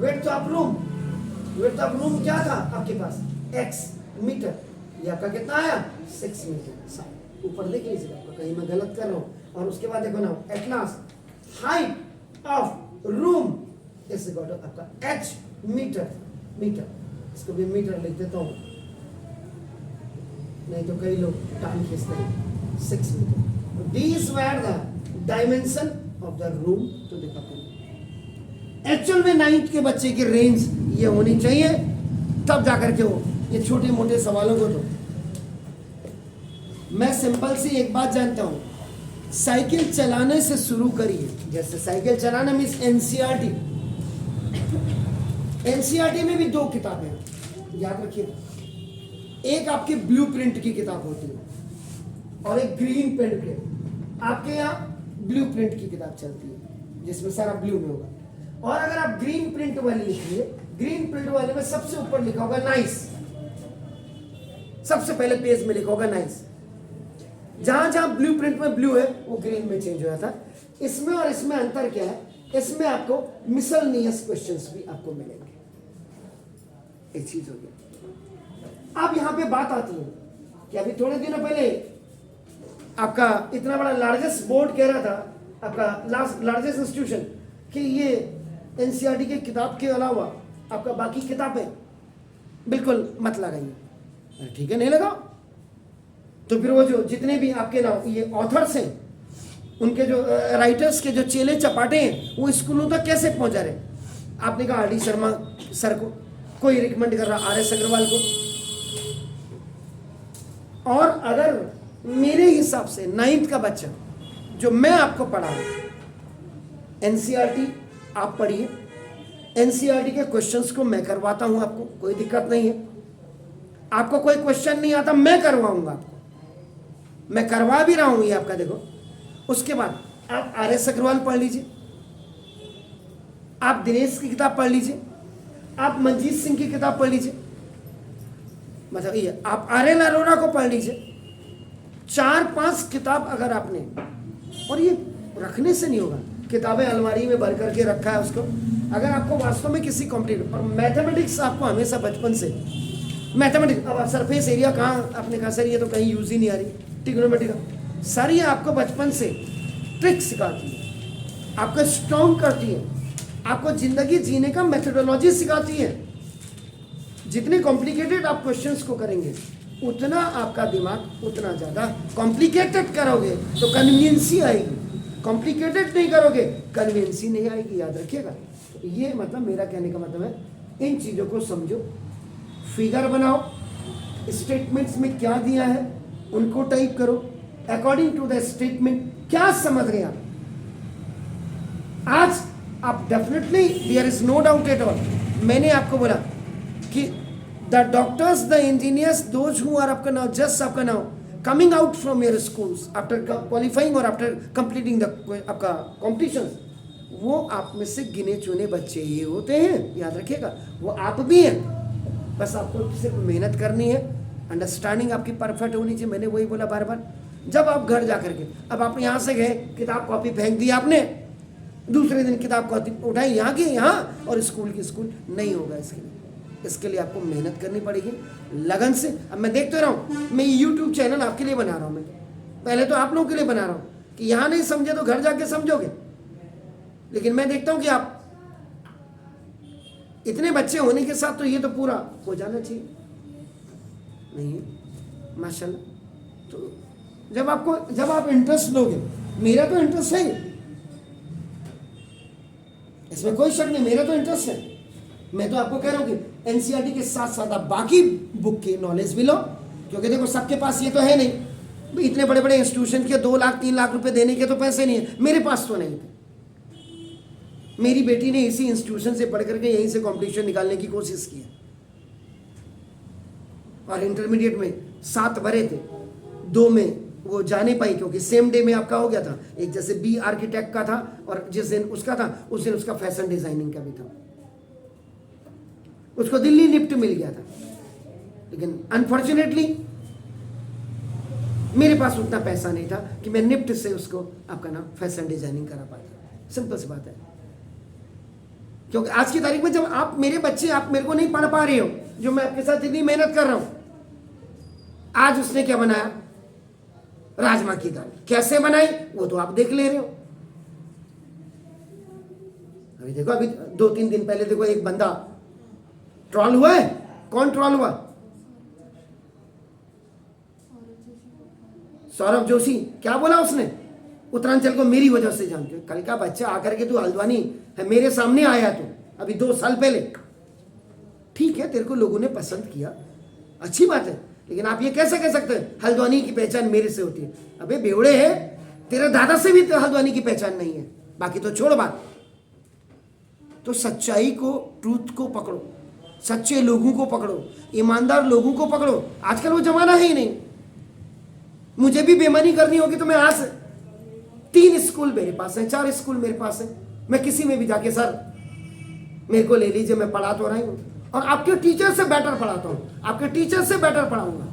S1: विड्थ ऑफ रूम क्या था आपके पास, x मीटर, ये आपका कितना आया 6 मीटर। ऊपर देख लीजिएगा, आपका कहीं मैं गलत कर रहा हूँ। और उसके बाद देखो ना, at last height of room is equal to आपका h मीटर, इसको भी मीटर लिख देता हूँ, नहीं तो कई लोग टाइम खींचते हैं, 6 metre. These were the dimension of the room. तो देखा एक्चुअल में 9th के बच्चे की रेंज ये होनी चाहिए, तब जाकर के वो ये छोटे मोटे सवालों को। तो मैं सिंपल सी एक बात जानता हूं, साइकिल चलाने से शुरू करिए। जैसे साइकिल चलाना मीन्स एनसीईआरटी, एनसीईआरटी में भी 2 किताबें हैं, याद रखिए। एक आपके ब्लूप्रिंट की किताब होती है और एक ग्रीन पेन के। आपके यहाँ ब्लूप्रिंट की किताब चलती है जिसमें सारा ब्लू में होगा, और अगर आप ग्रीन प्रिंट वाली लिखिए, ग्रीन प्रिंट वाले में सबसे ऊपर लिखा होगा नाइस, सबसे पहले पेज में लिखा होगा नाइस। जहां जहां ब्लू प्रिंट में ब्लू है वो ग्रीन में चेंज हो जाता है। इसमें और इसमें अंतर क्या है, इसमें आपको मिसलनियस क्वेश्चंस भी आपको मिलेंगे, एक चीज हो गया। अब यहां पे बात आती है कि अभी थोड़े दिनों पहले आपका इतना बड़ा लार्जेस्ट बोर्ड कह रहा था, आपका लार्जेस्ट इंस्टीट्यूशन, कि ये एनसीईआरटी की किताब के अलावा आपका बाकी किताबें बिल्कुल मत लगाइए। ठीक है, नहीं लगाओ तो फिर वो जो जितने भी आपके ना ये ऑथर्स हैं, उनके जो राइटर्स के जो चेले चपाटे हैं, वो स्कूलों तक कैसे पहुंचा रहे। आपने कहा आर डी शर्मा सर को, कोई रिकमेंड कर रहा RS अग्रवाल को। और अगर मेरे हिसाब से 9th का बच्चा जो मैं आपको पढ़ा रहा हूं, एनसीईआरटी आप पढ़िए, एनसीईआरटी के क्वेश्चंस को मैं करवाता हूं आपको, कोई दिक्कत नहीं है। आपको कोई क्वेश्चन नहीं आता, मैं करवाऊंगा आपको, मैं करवा भी रहा हूं ये आपका, देखो। उसके बाद आप RS अग्रवाल पढ़ लीजिए, आप दिनेश की किताब पढ़ लीजिए, आप मंजीत सिंह की किताब पढ़ लीजिए, मतलब ये आप RL अरोड़ा को पढ़ लीजिए। 4-5 किताब अगर आपने, और ये रखने से नहीं होगा। किताबें अलमारी में भर करके रखा है उसको। अगर आपको वास्तव में किसी कॉम्पिटिटिव और मैथमेटिक्स आपको हमेशा बचपन से मैथमेटिक्स, अब सरफेस एरिया कहाँ आपने कहा सर ये तो कहीं यूज ही नहीं आ रही, ट्रिग्नोमेट्री का सर ये आपको बचपन से ट्रिक सिखाती है, आपको स्ट्रॉन्ग करती है, आपको जिंदगी जीने का मेथोडोलॉजी सिखाती है। जितने कॉम्प्लिकेटेड आप क्वेश्चंस को करेंगे उतना आपका दिमाग उतना ज़्यादा कॉम्प्लिकेटेड करोगे तो कन्वीनियंसी आएगी, कॉम्प्लिकेटेड नहीं करोगे कन्वीनियंसी नहीं आएगी, याद रखिएगा। ये मतलब मेरा कहने का मतलब है इन चीज़ों को समझो, फिगर बनाओ, स्टेटमेंट्स में क्या दिया है उनको टाइप करो, अकॉर्डिंग टू द स्टेटमेंट क्या समझ गए आप। आज आप definitely there is no doubt at all, मैंने आपको बोला कि the doctors, the engineers, those who are आपका नाउ जस्ट आपका now coming out from your schools after qualifying और आफ्टर कंप्लीटिंग द आपका कॉम्पिटिशन, वो आप में से गिने चुने बच्चे ये होते हैं, याद रखिएगा। वो आप भी हैं, बस आपको सिर्फ मेहनत करनी है, अंडरस्टैंडिंग आपकी परफेक्ट होनी चाहिए। मैंने वही बोला बार बार, जब आप घर जा करके, अब आप यहाँ से गए, किताब कॉपी फेंक दी आपने, दूसरे दिन किताब कॉपी उठाई यहाँ की यहाँ, और स्कूल की स्कूल नहीं होगा। इसके लिए आपको मेहनत करनी पड़ेगी लगन से। अब मैं देखते रहा हूँ, मैं यूट्यूब चैनल आपके लिए बना रहा हूँ, मैं पहले तो आप लोगों के लिए बना रहा हूँ कि यहाँ नहीं समझे तो घर जाके समझोगे, लेकिन मैं देखता हूँ कि आप इतने बच्चे होने के साथ तो ये तो पूरा हो जाना चाहिए, नहीं माशाल्लाह। तो जब आप इंटरेस्ट लोगे, मेरा तो इंटरेस्ट है, इसमें कोई शक नहीं, मेरा तो इंटरेस्ट है। मैं तो आपको कह रहा हूं कि एनसीईआरटी के साथ साथ आप बाकी बुक की नॉलेज भी लो, क्योंकि देखो सबके पास ये तो है नहीं, इतने बड़े बड़े इंस्टीट्यूशन के 2 लाख 3 लाख रुपए देने के तो पैसे नहीं है, मेरे पास तो नहीं थे। मेरी बेटी ने इसी इंस्टीट्यूशन से पढ़ करके यहीं से कंपटीशन निकालने की कोशिश की है, और इंटरमीडिएट में 7 भरे थे, 2 में वो जा नहीं पाई क्योंकि सेम डे में आपका हो गया था। एक जैसे बी आर्किटेक्ट का था और जिस दिन उसका था उस दिन उसका फैशन डिजाइनिंग का भी था, उसको दिल्ली निफ्ट मिल गया था, लेकिन अनफॉर्चुनेटली मेरे पास उतना पैसा नहीं था कि मैं निफ्ट से उसको आपका नाम फैशन डिजाइनिंग करा पाता। सिंपल सी बात है, क्योंकि आज की तारीख में जब आप मेरे बच्चे, आप मेरे को नहीं पढ़ पा रहे हो, जो मैं आपके साथ इतनी मेहनत कर रहा हूं, आज उसने क्या बनाया, राजमा की दाल कैसे बनाई वो तो आप देख ले रहे हो। अभी देखो, अभी 2-3 दिन पहले देखो एक बंदा ट्रॉल हुआ है। कौन ट्रॉल हुआ? सौरभ जोशी। क्या बोला उसने? उत्तरांचल को मेरी वजह से जानते हो। कल का बच्चा आकर के तू हल्द्वानी है, मेरे सामने आया तू अभी 2 साल पहले, ठीक है तेरे को लोगों ने पसंद किया, अच्छी बात है, लेकिन आप ये कैसे कह सकते हैं हल्द्वानी की पहचान मेरे से होती है? अबे बेवड़े है, तेरे दादा से भी तो हल्द्वानी की पहचान नहीं है, बाकी तो छोड़ बात। तो सच्चाई को, ट्रूथ को पकड़ो, सच्चे लोगों को पकड़ो, ईमानदार लोगों को पकड़ो। आजकल वो जमाना है ही नहीं। मुझे भी बेईमानी करनी होगी तो मैं आज 3 स्कूल मेरे पास है, 4 स्कूल मेरे पास है, मैं किसी में भी जाके सर मेरे को ले लीजिए, मैं पढ़ा तो रही हूं और आपके टीचर से बेटर पढ़ाता हूं, आपके टीचर से बेटर पढ़ाऊंगा।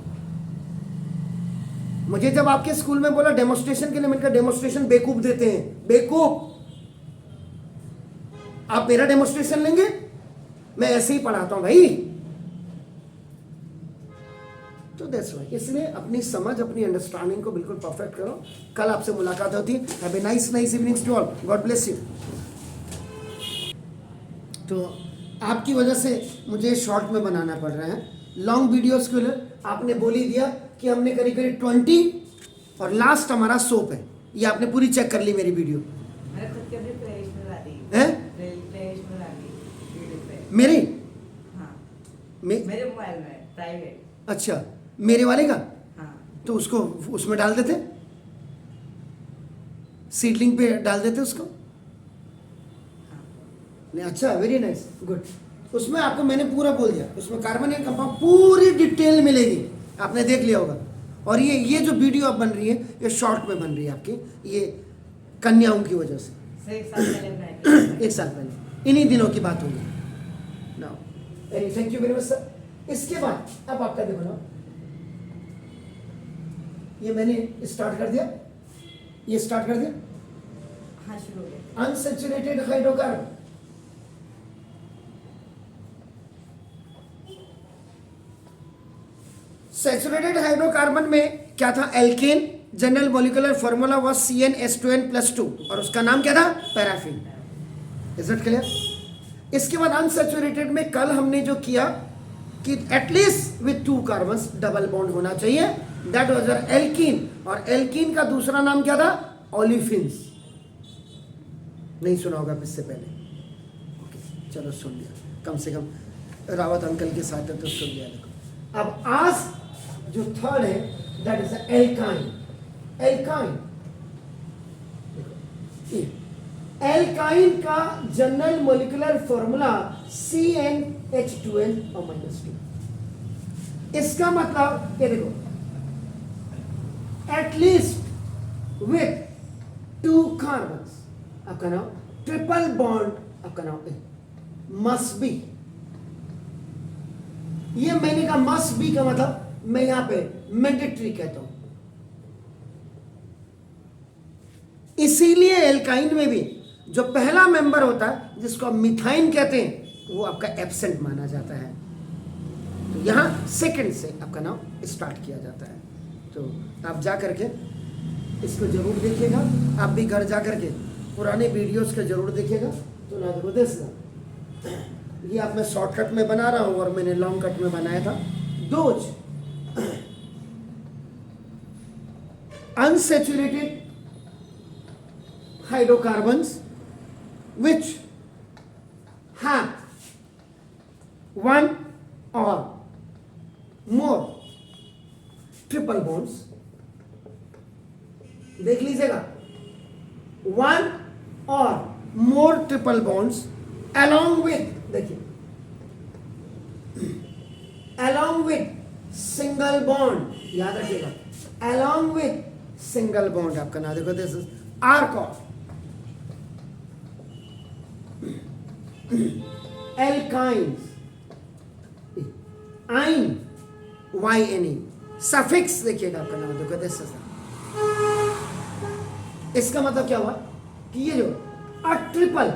S1: मुझे जब आपके स्कूल में बोला डेमोस्ट्रेशन के लिए, मैंने कहा डेमोस्ट्रेशन बेवकूफ देते हैं, बेवकूफ। आप मेरा डेमोस्ट्रेशन लेंगे? मैं ऐसे ही पढ़ाता हूं भाई। तो दैट्स व्हाई, इसलिए अपनी समझ, अपनी अंडरस्टैंडिंग को बिल्कुल परफेक्ट करो। कल आपसे मुलाकात होती है। Have a nice evenings to all, God bless you. तो आपकी वजह से मुझे शॉर्ट में बनाना पड़ रहा है, लॉन्ग वीडियोस के लिए आपने बोल ही दिया कि हमने करीब 20 और लास्ट हमारा सोप है। ये आपने पूरी चेक कर ली मेरी वीडियो है मेरी,
S4: मेरे मोबाइल में प्राइवेट।
S1: अच्छा, मेरे वाले का?
S4: हाँ।
S1: तो उसको उसमें डाल देते, सीडलिंग पे डाल देते उसको। नहीं, अच्छा, वेरी नाइस, गुड। उसमें आपको मैंने पूरा बोल दिया, उसमें कार्बनिक कंपाउंड पूरी डिटेल मिलेगी, आपने देख लिया होगा। और ये जो वीडियो अब बन रही है ये शॉर्ट में बन रही है आपकी, ये कन्याओं की वजह से।
S4: 1 साल पहले
S1: 1 साल पहले इन्हीं दिनों की बात होगी। Now thank you very much sir. इसके बाद अब आपका देखो ना, ये मैंने स्टार्ट कर दिया, ये स्टार्ट कर दिया,
S4: हाँ शुरू हो गया।
S1: अनसैचुरेटेड हाइड्रोकार्बन, सैचुरेटेड हाइड्रोकार्बन में क्या था? Alkane, general molecular formula was CnH2n+2 और उसका नाम क्या था? पैराफिन। Is it clear? इसके बाद अनसैचुरेटेड में कल हमने जो किया कि at least with 2 carbons double bond होना चाहिए, दैट वाज एल्कीन, और एल्कीन का दूसरा नाम क्या था? ओलिफिन्स। नहीं सुना होगा इससे पहले? ओके चलो सुन लिया, कम से कम रावत अंकल के साथ है तो सुन लिया। देखो अब आज जो थर्ड है that is alkyne. Alkyne, alkyne का जनरल मॉलिक्यूलर फॉर्मूला CnH2n और -2। इसका मतलब ये देखो, एटलीस्ट विथ 2 कार्बन्स, आपका नाम ट्रिपल बॉन्ड, आपका नाम मस्ट बी। ये मैंने कहा मस्ट बी का मतलब मैं यहां पे मैंडेटरी कहता हूं। इसीलिए एल्काइन में भी जो पहला मेंबर होता है जिसको आप मिथाइन कहते हैं वो आपका एब्सेंट माना जाता है, तो यहां सेकंड से आपका नाम स्टार्ट किया जाता है। तो आप जा करके इसको जरूर देखिएगा, आप भी घर जा करके पुराने वीडियोस को जरूर देखिएगा। तो ना देखो देखना, ये आप मैं शॉर्टकट में बना रहा हूं और मैंने लॉन्ग कट में बनाया था। Those unsaturated hydrocarbons which have one or more triple bonds, देख लीजिएगा, one or more triple bonds along with, देखिए, along with single bond, याद रखिएगा, along with single bond आपका ना देखो, दिस इज आर्कॉन, एल्काइन्स, आइन, YNE, सफिक्स देखिएगा आपका नाम देखो, दिस इज, इसका मतलब क्या हुआ कि ये जो ट्रिपल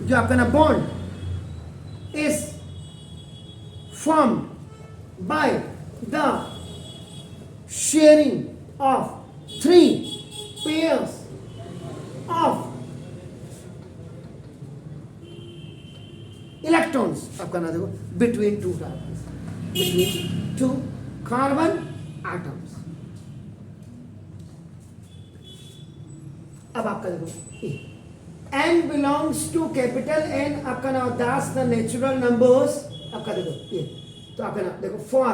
S1: जो आपका ना bond is formed by the sharing of 3 pairs of electrons, आपका ना देखो, between 2 carbons, between 2 carbon atoms। अब आपका देखो n belongs to capital N, आपका नाम that's the natural numbers, आपका देखो ये, तो आपका नाम देखो for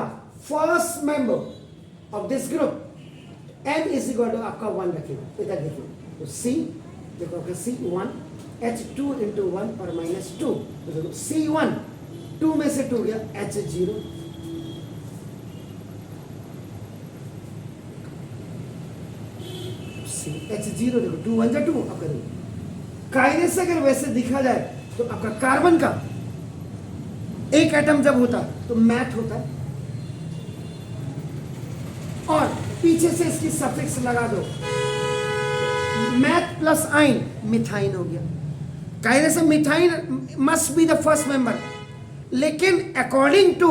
S1: first member of this group n is equal to आपका 1 रखिएगा, इधर देखिए, तो C देखो आपका C1 H2 into 1 और -2, तो देखो C1 2 में से 2 गया, H0 H0 देखो 2 1 जा 2, आपका देखो कायदे से अगर वैसे दिखा जाए तो आपका कार्बन का एक एटम जब होता तो मैथ होता है और पीछे से इसकी सफिक्स लगा दो, मैथ प्लस आइन मिथाइन हो गया। कायदे से methyne must be the first member, लेकिन according to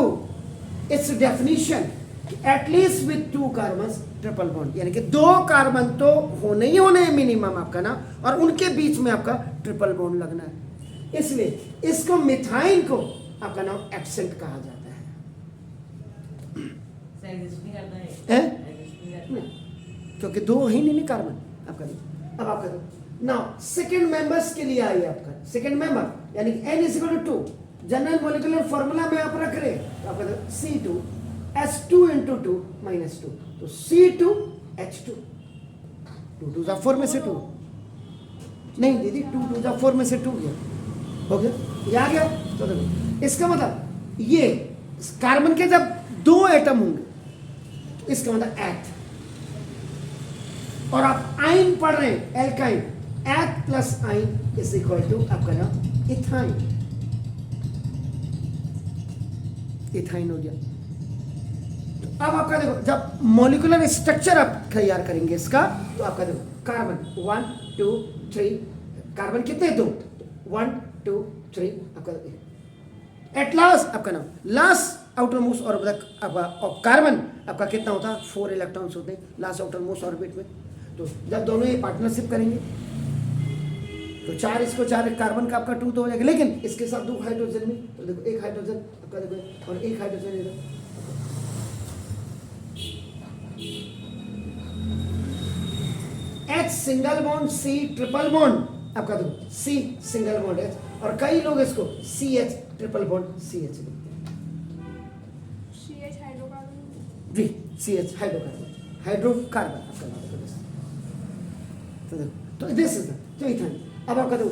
S1: its definition at least with 2 carbon triple bond, यानी कि 2 कार्बन तो होने ही होने हैं मिनिमम आपका ना, और उनके बीच में आपका ट्रिपल बॉन्ड लगना है। इसलिए इसको मिथाइन को आपका नाम एब्सेंट कहा जाता है। क्योंकि 2 ही नहीं कार्बन आपका। अब आपका नाउ सेकंड मेंबर्स के लिए आइए, आपका सेकंड मेंबर यानी n is equal to 2, general molecular formula में आप रख रहे हैं, तो आपका C2 H2 into 2 minus 2, तो C2 H2, 2 2 4 में से 2 नहीं दीदी, 2 2 4 में से 2 गया, हो गया, ये आ गया। तो देखो इसका मतलब ये कार्बन के जब 2 एटम होंगे इसका मतलब एथ, और आप आइन पढ़ रहे हैं एल्काइन, एथ प्लस आइन इज इक्वल टू आपका नाम इथाइन, इथाइन हो गया। अब आपका देखो जब मॉलिक्यूलर स्ट्रक्चर आप तैयार करेंगे इसका, तो आपका देखो कार्बन 1 2 3 कार्बन कितने 2 1 2 3 आपका एट लास्ट आपका नाम लास्ट आउटर मोस्ट ऑर्बिट आपका कार्बन आपका कितना होता है 4 इलेक्ट्रॉन्स होते हैं लास्ट आउटर मोस्ट ऑर्बिट में। तो जब दोनों ये पार्टनरशिप करेंगे तो 4 इसको 4 कार्बन का आपका 2 तो हो जाएगा, लेकिन इसके साथ 2 हाइड्रोजन में तो देखो एक हाइड्रोजन आपका देखो और एक हाइड्रोजन इधर H single bond C triple bond आपका देखो C सिंगल बॉन्ड H और कई लोग इसको CH ट्रिपल बॉन्ड CH लिखते हैं।
S3: CH hydrocarbon.
S1: जी CH हाइड्रोकार्बन आपका नाम है। तो देखो तो दिस इज तो इथेन। अब आपका देखो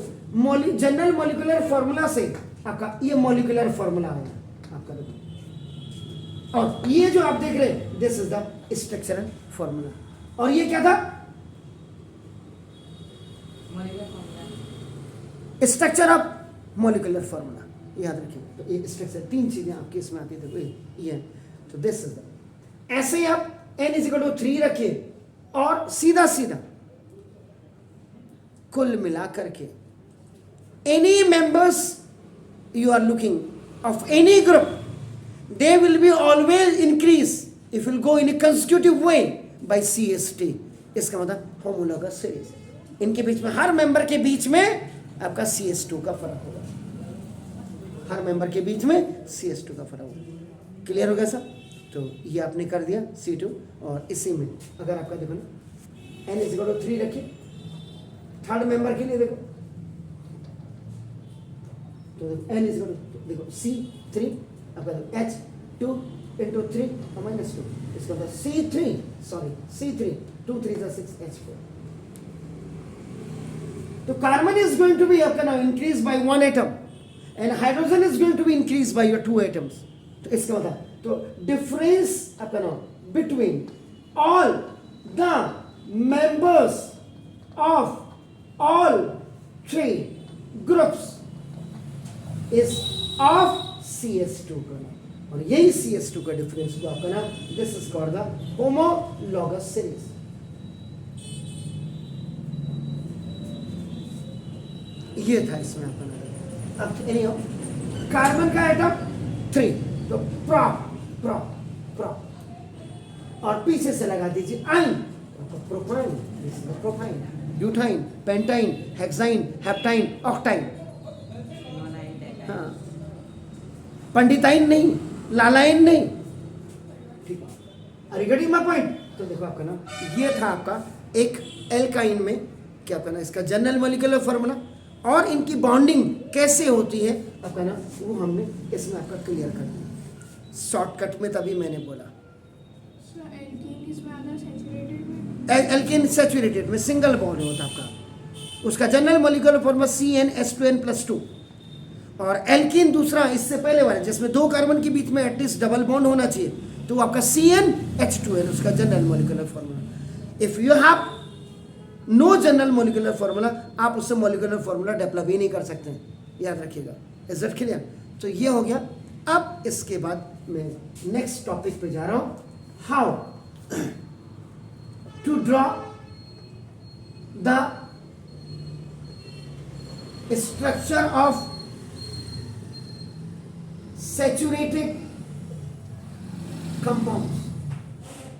S1: जनरल मॉलिक्यूलर फॉर्मूला से आपका ये मॉलिक्यूलर फॉर्मूला आएगा आपका देखो, और ये जो आप देख रहे हैं this is the structural formula, और ये क्या था
S4: molecular formula.
S1: Structure of molecular formula, याद रखिए। तो ये स्ट्रक्चर 3 चीजें आपके इसमें आती है, देखो ये तो दिस इज द। ऐसे ही आप n = 3 रखिए और सीधा सीधा कुल मिला करके any members you are looking of any group they will be always increase if will go in a consecutive way by CH2। इसका मतलब होमोलॉगस सीरीज, इनके बीच में हर मेंबर के बीच में आपका CH2 का फर्क होगा, हर मेंबर के बीच में CH2 का फर्क होगा। क्लियर हो गया सर? तो ये आपने कर दिया C2, और इसी में अगर आपका देखो ना n = 3 रखिए थर्ड मेंबर के लिए देखो, तो n देखो C3 आपका H2 × 3 -2, इसका मतलब C3 2 3 6 H4। तो carbon is going to be आपका now increase by 1 atom and hydrogen is going to be increase by your 2 atoms. तो इसका मतलब तो डिफरेंस आपका now between all the members of all 3 groups is of CH2 का नाम, और यही CH2 का डिफरेंस को आपका नाम this is called the homologous series. ये था इसमें आपका नाम। अब एनीहो कार्बन का एटम 3 तो प्रोप और पीछे से लगा दीजिए आइन propyne, this is the propyne, butyne, pentyne, hexyne, heptyne, octyne. हाँ, पंडिताइन नहीं, लालाइन नहीं, ठीक है। रिगार्डिंग माय पॉइंट, तो देखो आपका ना ये था आपका एक एल्काइन में क्या आपका ना इसका जनरल मॉलिक्यूलर फॉर्मूला, और इनकी बॉन्डिंग कैसे होती है आपका ना वो हमने इसमें आपका क्लियर कर दिया शॉर्टकट में, तभी मैंने बोला। एल्केन सैचुरेटेड में सिंगल बॉन्ड होता है आपका, उसका जनरल मॉलिक्यूलर फॉर्मूला CnH2n+2, और एल्कीन दूसरा इससे पहले वाले जिसमें 2 कार्बन के बीच में एटलीस्ट डबल बॉन्ड होना चाहिए, तो वो आपका CnH2n उसका general molecular formula. If you have no general molecular formula आप उससे मॉलिक्यूलर फॉर्मूला डेवलप ही नहीं कर सकते हैं, याद रखिएगा। Is it clear? तो ये हो गया। अब इसके बाद मैं नेक्स्ट टॉपिक पे जा रहा हूं, how to draw the structure of saturated compounds।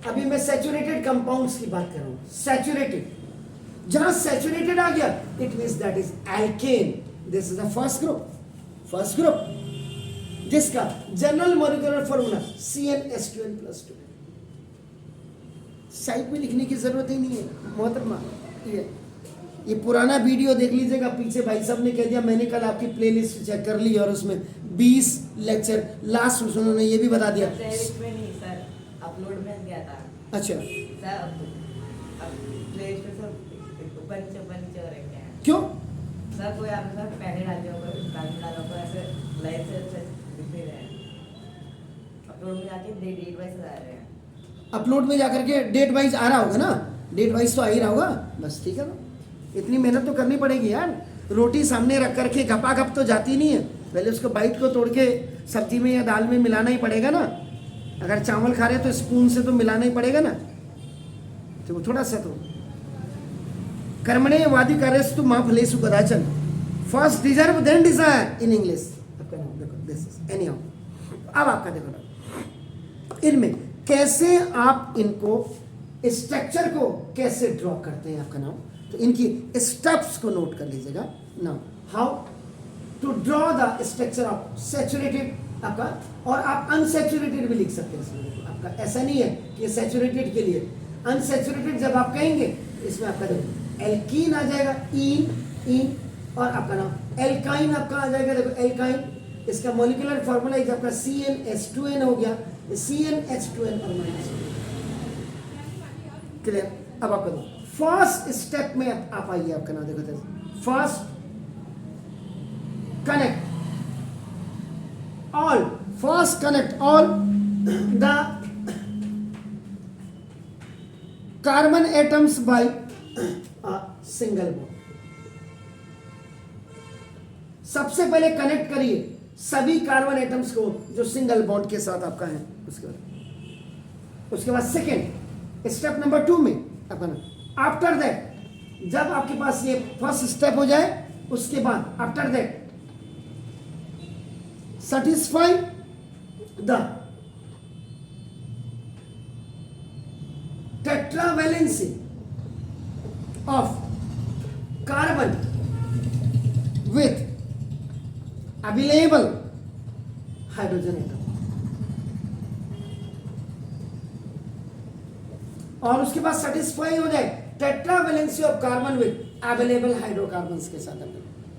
S1: अभी मैं सैचुरेटेड कंपाउंड्स की बात कर रहा हूं। सैचुरेटेड, जहां सैचुरेटेड आ गया it means that is alkane. This is the first group जिसका general molecular formula CnH2n+2। Side में लिखने की जरूरत ही नहीं है मोहतरमा। ये पुराना वीडियो देख लीजिएगा, पीछे भाई साहब ने कह दिया, मैंने कल आपकी प्लेलिस्ट चेक कर ली और उसमें 20 लेक्चर लास्ट उन्होंने ये भी बता दिया।
S4: इसमें नहीं सर, अपलोड में गया था।
S1: अच्छा
S4: सर अब प्लेलिस्ट पे सब ऊपर नीचे हो रहे हैं।
S1: क्यों
S4: सर कोई आपने सर पहले डाल दिया होगा, डाल दिया ऐसे लाइन से दिख नहीं रहे हैं। अपलोड में जाके डेट वाइज आ रहे हैं।
S1: अपलोड में जाकर के डेट वाइज आ रहा होगा ना, डेट वाइज तो आ ही रहा होगा, बस ठीक है ना। इतनी मेहनत तो करनी पड़ेगी यार, रोटी सामने रख करके घपाघप तो जाती नहीं है, पहले उसको बाइट को तोड़ के सब्जी में या दाल में मिलाना ही पड़ेगा ना। अगर चावल खा रहे तो स्पून से तो मिलाना ही पड़ेगा ना, तो थोड़ा सा तो कर्मणे वादिकारेस्तु मा फलेषु कदाचन, first deserve then desire in English. आपका नाम देखो, दिस इज एनी हाउ। अब आपका देखो ना, इनमें कैसे आप इनको स्ट्रक्चर को कैसे ड्रॉ करते हैं आपका नाम, तो इनकी स्टेप्स को नोट कर लीजिएगा। Now how to draw the structure of saturated आपका, और आप अनसैचुरेटेड भी लिख सकते हैं इसमें। आपका ऐसा नहीं है कि सैचुरेटेड के लिए, अनसैचुरेटेड जब आप कहेंगे इसमें आपका देखो एल्कीन आ जाएगा, इन, और आपका नाम एल्काइन आपका आ जाएगा। देखो एल्काइन, इसका मॉलिक्यूलर फॉर्मूला इज आपका CnH2n हो गया, CnH2n और -2। क्लियर? अब आपका फर्स्ट स्टेप में आप आइए, आपका नाम देखो, first connect all the carbon atoms by a single bond। सबसे पहले कनेक्ट करिए सभी कार्बन एटम्स को जो सिंगल बॉन्ड के साथ आपका है। उसके बाद सेकेंड स्टेप नंबर 2 में आपका नाम, आफ्टर दैट जब आपके पास ये फर्स्ट स्टेप हो जाए, उसके बाद after that satisfy the tetravalency of carbon with available hydrogen atom, और उसके बाद सेटिस्फाई हो जाए tetravalency of carbon with available hydrocarbons के साथ।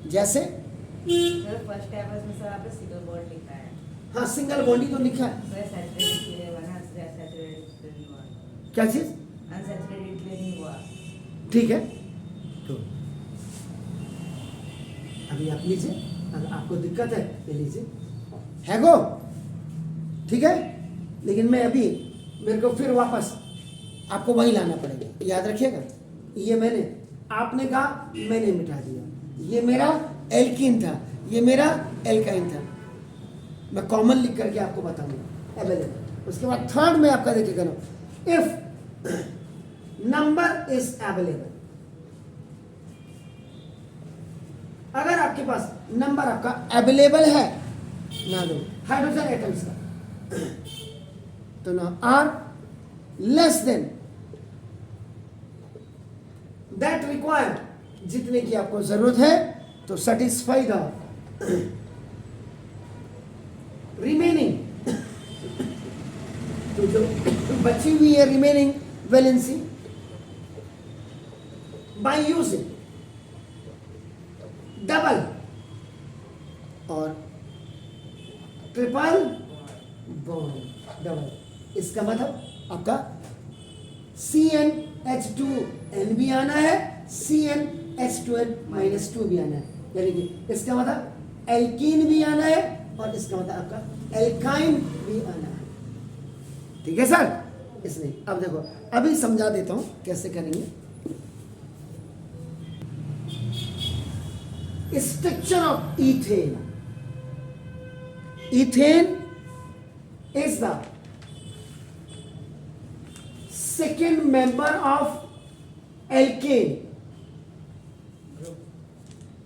S1: जैसे
S4: फर्स्ट स्टेप है इसमें सर आपने सिंगल बॉन्ड लिखा है।
S1: हाँ, सिंगल बॉन्ड ही तो लिखा है।
S4: सर सैचुरेटेड के लिए बना, सैचुरेटेड के लिए नहीं हुआ।
S1: क्या चीज?
S4: अनसैचुरेटेड के लिए नहीं हुआ।
S1: ठीक है, तो अभी आप लीजिए, अगर आपको दिक्कत है ये लीजिए, है गो, ठीक है। लेकिन मैं अभी, मेरे को फिर वापस आपको वही लाना पड़ेगा, याद रखिएगा। ये मैंने, आपने कहा, मैंने मिटा दिया। ये मेरा एल्कीन था, ये मेरा एल्काइन था। मैं कॉमन लिख करके आपको बताऊंगा अवेलेबल। उसके बाद थर्ड में आपका देखिएगा ना, इफ नंबर इज अवेलेबल, अगर आपके पास नंबर आपका अवेलेबल है ना, दो हाइड्रोजन एटम्स का, तो ना are less than that required, जितने की आपको जरूरत है, तो सेटिस्फाई द रिमेनिंग, तो जो बची हुई है remaining valency, by using double और ट्रिपल बॉन्ड। डबल इसका मतलब आपका CnH2n भी आना है, CnH2n -2 भी आना है, यानी कि इसका मतलब एल्कीन भी आना है, और इसका मतलब आपका एल्काइन भी आना है। ठीक है सर? इसलिए अब देखो, अभी समझा देता हूं कैसे करेंगे। Structure of ethane, ethane is the second member of alkene,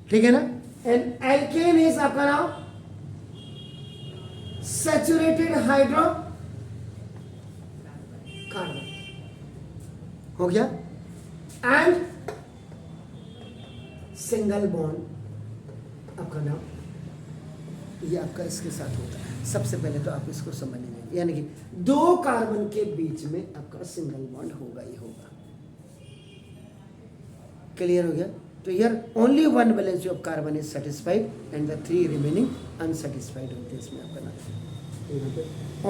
S1: ठीक है ना। एंड एल्केन इज आपका नाम सैचुरेटेड हाइड्रो कार्बन, हो गया। एंड सिंगल बॉन्ड आपका नाम, ये आपका इसके साथ होता है। सबसे पहले तो आप इसको समझ लेंगे, यानी कि दो कार्बन के बीच में आपका सिंगल बॉन्ड होगा ही होगा। क्लियर हो गया? तो here only one valency of carbon is satisfied and the 3 remaining unsatisfied होते हैं। इसमें आपका नाम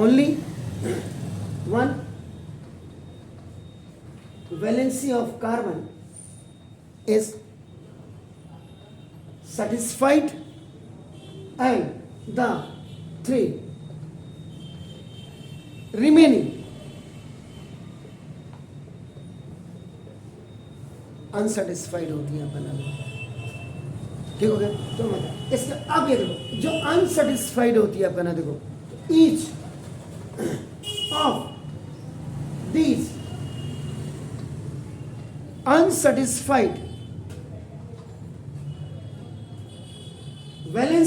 S1: only one valency of carbon is satisfied and the 3 remaining unsatisfied हो गया बना। ठीक हो गया? तो मतलब इसका अब ये देखो, जो अनसेटिस्फाइड होती है आपका ना, देखो each of these unsatisfied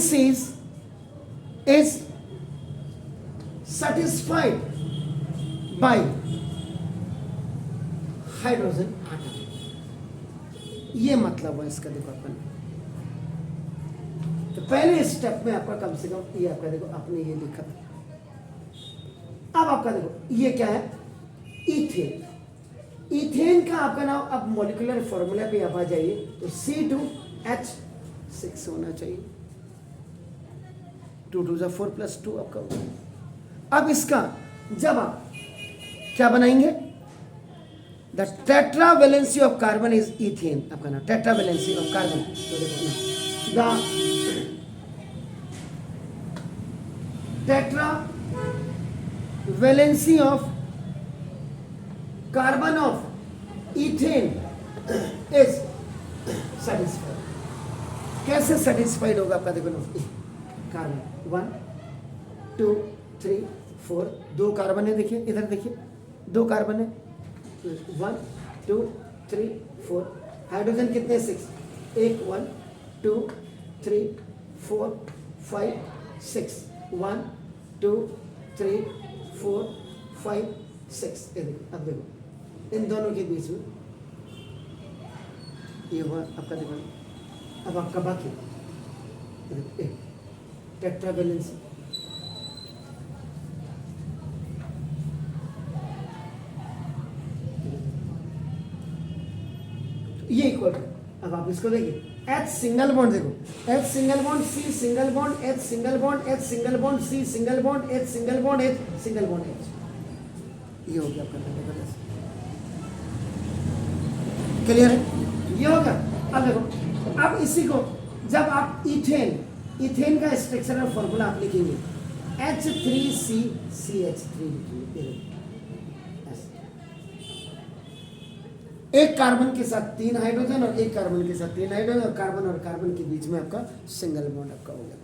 S1: species is satisfied by hydrogen atom. ये मतलब है इसका, देखो अपन तो पहले स्टेप में आपका कम से कम ये आपका देखो आपने ये लिखा था। अब आपका देखो ये क्या है, इथेन। इथेन का आपका नाम अब मॉलिक्यूलर फॉर्मूला पे आप आ जाइए तो C2H6 होना चाहिए, 2 2 4 + 2 आपका होगा। अब इसका जब आप क्या बनाएंगे, the tetra valency of carbon is ethane, आपका नाम tetra valency of carbon. The tetra valency of carbon of ethane is satisfied. कैसे सेटिस्फाइड होगा आपका, देखो ना, कार्बन 1 2 3 4, 2 कार्बन है, देखिए इधर देखिए 2 कार्बन है, 1 2 3 4। हाइड्रोजन कितने, 6, 1 1 2 3 4 5 6, 1 2 3 4 5 6। ये देखो, अब देखो इन दोनों के बीच में ये हुआ आपका, देखो अब आपका बाकी टेट्रा वैलेंसी, ये इक्वल। अब आप इसको देखिए, H सिंगल बॉन्ड, देखो H single bond, C single bond, H single bond, H single bond, C single bond, H single bond, H single bond, H। ये हो गया आपका, क्लियर है, ये हो गया। अब देखो, अब इसी को जब आप इथेन का स्ट्रक्चरल फॉर्मूला आप लिखेंगे H3CCH3 लिखेंगे। एक कार्बन के साथ 3 हाइड्रोजन और एक कार्बन के साथ 3 हाइड्रोजन, और कार्बन के बीच में आपका सिंगल बॉन्ड आपका हो गया।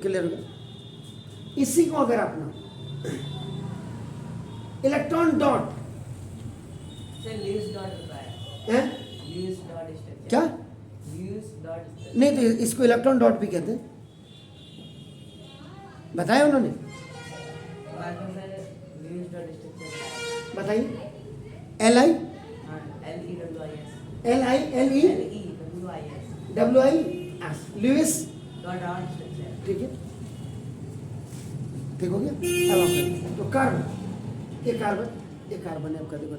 S1: क्लियर हो गया। इसी को अगर अपना इलेक्ट्रॉन डॉट है, क्या नहीं, तो इसको इलेक्ट्रॉन डॉट भी कहते हैं, बताया उन्होंने, बताइए। LI लुइस, ठीक है, ठीक हो गया। अब आप तो कार्बन, ये कार्बन है आपका, देखो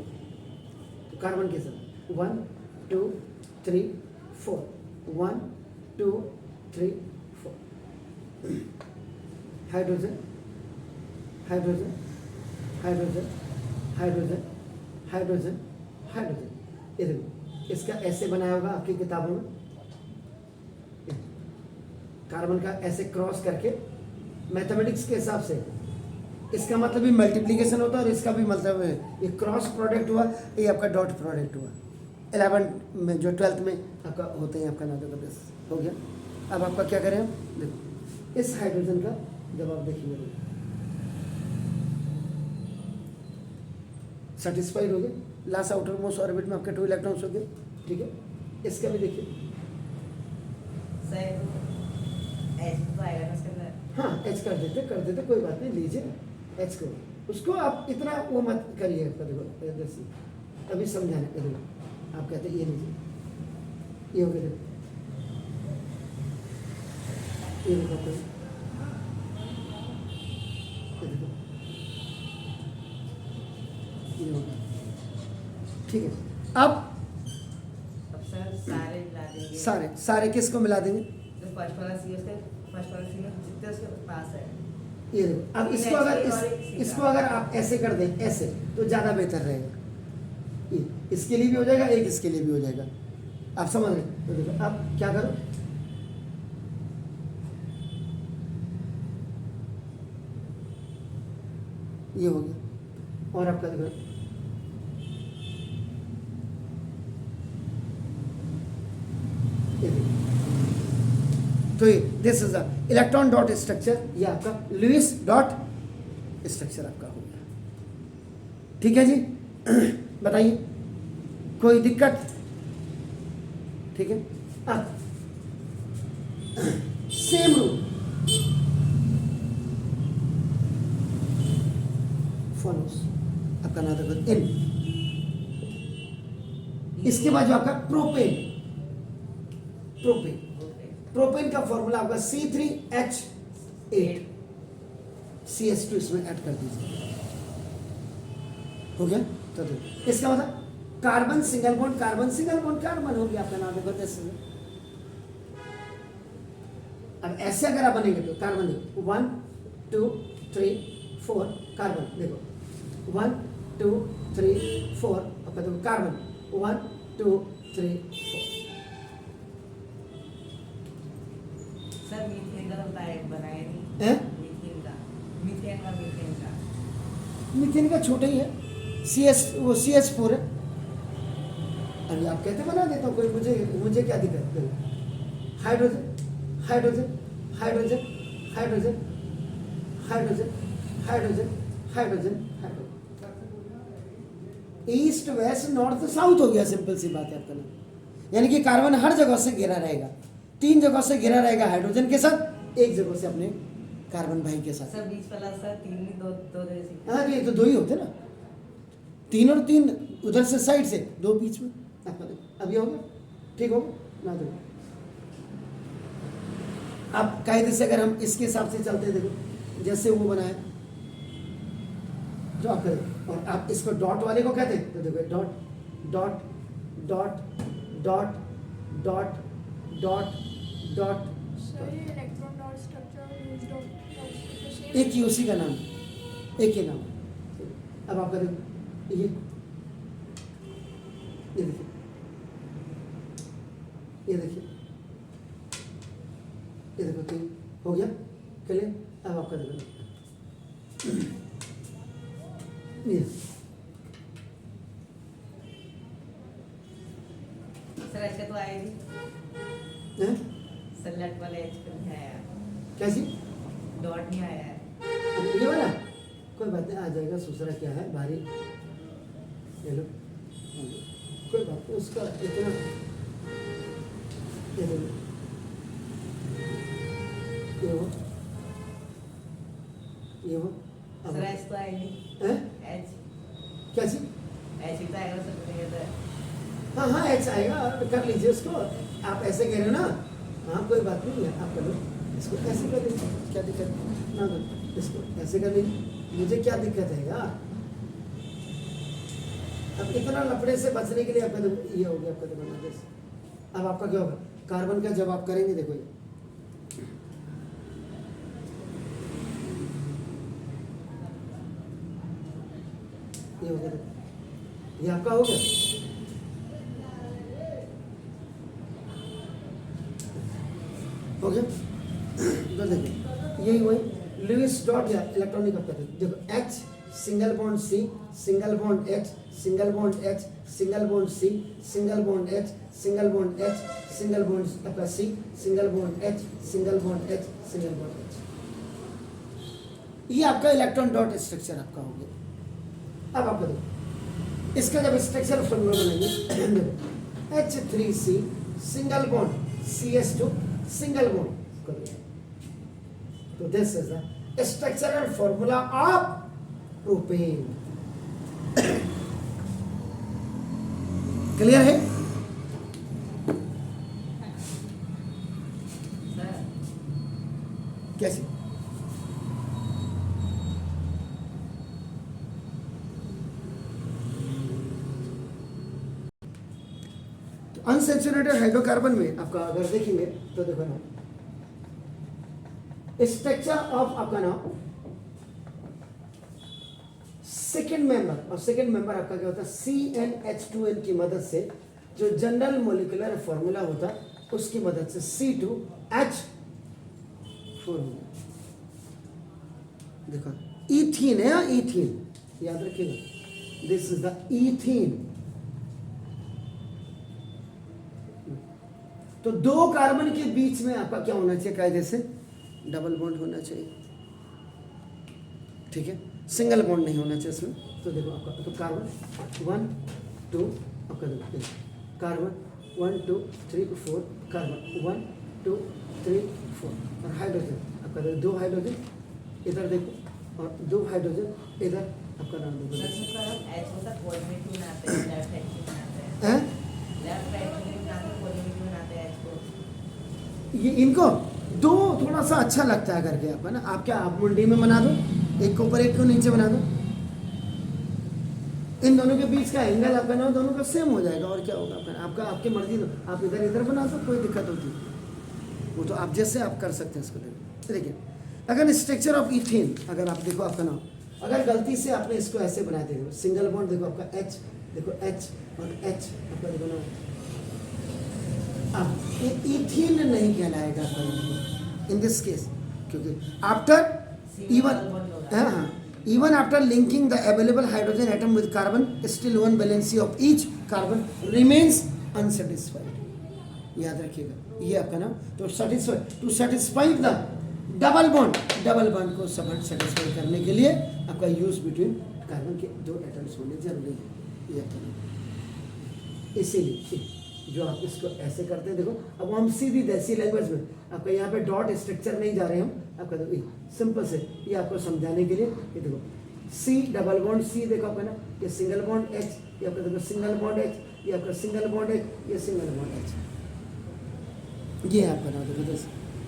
S1: तो कार्बन के साथ 1 2 3 4, 1 2 3 4। Hydrogen hydrogen hydrogen hydrogen hydrogen hydrogen, ये देखो इसका ऐसे बनाया होगा आपकी किताबों में, कार्बन का ऐसे क्रॉस करके, मैथमेटिक्स के हिसाब से इसका मतलब भी मल्टीप्लिकेशन होता है और इसका भी मतलब है, ये क्रॉस प्रोडक्ट हुआ, ये आपका डॉट प्रोडक्ट हुआ। 11 में जो 12th में आपका होते हैं आपका नाम बस हो गया। अब आपका क्या करें, देखो इस हाइड्रोजन का जब आप देखिए सेटिस्फाइड हो गए, लास्ट आउटर मोस्ट ऑर्बिट में आपके 2 इलेक्ट्रॉन्स हो गए, ठीक है। इसका भी देखिए, हाँ H कर देते कोई बात नहीं, लीजिए H को, उसको आप इतना वो मत करिए, देखो अभी समझाने, देखो आप कहते हैं ये लीजिए, ये हो गया, देखो ये देखो, ये हो गया, ठीक है। अब
S4: सर सारे मिला देंगे,
S1: सारे किसको मिला देंगे,
S4: जो फर्स्ट वाला सी जितने उसके पास है,
S1: ये देखो। अब इसको अगर आप ऐसे कर दें, ऐसे तो ज़्यादा बेहतर रहेगा, इसके लिए भी हो जाएगा, एक इसके लिए भी हो जाएगा, आप समझ रहे। तो देखो अब क्या करो, ये हो गया, और आपका देखो तो ये this is the electron dot structure, ये आपका लुईस डॉट स्ट्रक्चर आपका हो गया, ठीक है जी। बताइए कोई दिक्कत, ठीक है। अब सेम रूल फॉलोस। आपका नाम देखो N। इसके बाद जो आपका प्रोपेन, प्रोपेन प्रोपेन का फॉर्मूला आपका C3H8, CS2 इसमें ऐड कर दीजिए। हो गया? तो देखो इसका मतलब carbon single bond carbon single bond carbon हो गया आपका नाम देखो जैसे। अब ऐसे अगर आप बनेंगे तो कार्बन देखो 1 2 3 4 कार्बन देखो 1 2 3 4 आपका देखो कार्बन 1 2 3 4।
S4: सर मीथेन का होता है बनाया नहीं
S1: हैं?
S4: मीथेन का
S1: मीथेन का छोटा ही है, वो CS4 है। अभी आप कहते बना देता हूँ, कोई मुझे क्या दिक्कत है? Hydrogen hydrogen hydrogen hydrogen hydrogen hydrogen hydrogen hydrogen, east west north south हो गया। सिंपल सी बात है आपका नाम, यानी कि कार्बन हर जगह से घिरा रहेगा, 3 जगह से घिरा रहेगा हाइड्रोजन के साथ, 1 जगह से अपने कार्बन भाई के साथ।
S4: सर बीच वाला सर 3 नहीं 2 जगह से।
S1: हाँ ये तो 2 ही होते ना, 3 और 3 उधर से साइड से, 2 बीच में। अभी हो गया? ठीक हो गया ना? देखो अब कायदे से अगर हम इसके हिसाब से चलते हैं, देखो जैसे वो बनाया जो आप करें, और आप इसको डॉट वाले को कहते हैं, तो देखो dot dot dot dot dot dot dot,
S3: sir ये electron dot structure used dot structure
S1: एक ही उसी का नाम, एक ही नाम। अब आप करें ये देखिए, ये देखिए, ये देखो 3 हो गया क्लियर। अब आपका देखो ये
S4: सर ऐसे तो आएगी
S1: हैं?
S4: सर लेट वाले एच पे नहीं आया,
S1: कैसी?
S4: डॉट नहीं आया है।
S1: अब ये वाला कोई बात नहीं, आ जाएगा। दूसरा क्या है भारी, ले लो कोई बात नहीं, उसका इतना ये लो, ये हो अब
S4: सर एच तो आएगी
S1: हैं?
S4: एच
S1: कैसी?
S4: एच ही तो आएगा सर, नहीं तो
S1: हाँ हाँ एच आएगा, कर लीजिए उसको। आप ऐसे कह रहे हो ना, हाँ कोई बात नहीं है, आप करो इसको ऐसे कर लीजिए, क्या दिक्कत ना दो, इसको ऐसे कर लीजिए, मुझे क्या दिक्कत है यार। अब इतना लफड़े से बचने के लिए आपका ये हो गया आपका देखो जैसे। अब आपका क्या होगा कार्बन का, जब आप करेंगे देखो ये हो गया, ये आपका हो गया। हो गया तो देखो यही वही लुईस डॉट या इलेक्ट्रॉनिक आपका देखो H single bond C single bond H single bond H single bond C single bond H single bond H single bond आपका C single bond H single bond H single bond H। ये आपका electron dot structure आपका हो गया। अब आपको देखो इसका जब स्ट्रक्चर फॉर्मूला बनाएंगे देखो H3C single bond CS2 single bond, तो this is the structural formula of propane. Clear है?
S4: सर
S1: कैसे? अनसैचुरेटेड हाइड्रोकार्बन में आपका अगर देखेंगे तो देखो ना स्ट्रक्चर ऑफ आपका नाम सेकेंड मेंबर, और सेकेंड मेंबर आपका क्या होता है CnH2n की मदद से जो जनरल मोलिकुलर फॉर्मूला होता है उसकी मदद से C2H4 देखो ईथीन है, ईथीन याद रखिएगा, दिस इज द ईथीन। तो 2 कार्बन के बीच में आपका क्या होना चाहिए कायदे से डबल बॉन्ड होना चाहिए, ठीक है, सिंगल बॉन्ड नहीं होना चाहिए इसमें। तो देखो आपका तो कार्बन 1 2 आपका देखो कार्बन 1 2 3 4 कार्बन 1 2 3 4 और हाइड्रोजन आपका देखो 2 हाइड्रोजन इधर देखो और 2 हाइड्रोजन इधर आपका नाम देखो
S4: सर हम एच को सर कोऑर्डिनेट क्यों बनाते हैं, लेफ्ट राइट क्यों बनाते हैं,
S1: हैं
S4: लेफ्ट राइट क्यों बनाते हैं, कोऑर्डिनेट क्यों बनाते हैं एच को?
S1: ये इनको दो थोड़ा सा अच्छा लगता है करके आपका ना आप क्या आप मुंडी में बना दो एक के ऊपर एक को नीचे बना दो इन दोनों के बीच का एंगल आपका ना दोनों का सेम हो जाएगा और क्या होगा आपका आपकी मर्जी दो आप इधर इधर बना दो कोई दिक्कत होती वो तो आप जैसे आप कर सकते हैं इसको देखो देखिए अगर स्ट्रक्चर ऑफ इथेन अगर आप देखो आपका नाम अगर गलती से आपने इसको ऐसे बना दे सिंगल बॉन्ड देखो आपका एच देखो एच और एच आपका देखो ना अब ये इथेन नहीं कहलाएगा इन दिस केस क्योंकि after even even after linking the available hydrogen atom with carbon still one valency of each carbon remains unsatisfied याद रखिएगा ये आपका नाम तो satisfy the डबल बॉन्ड को सेटिस्फाई करने के लिए आपका यूज बिटवीन कार्बन के 2 एटम्स होने जरूरी है ये आपका नाम इसीलिए जो आप इसको ऐसे करते हैं देखो अब हम सीधी देसी लैंग्वेज में आपका यहाँ पे डॉट स्ट्रक्चर नहीं जा रहे हम आपका देखो सिंपल से ये आपको समझाने के लिए ये देखो सी डबल बॉन्ड सी देखो आपका ना ये सिंगल बॉन्ड एच ये आपका देखो सिंगल बॉन्ड एच ये आपका सिंगल बॉन्ड एच ये सिंगल बॉन्ड एच ये आपका ना देखो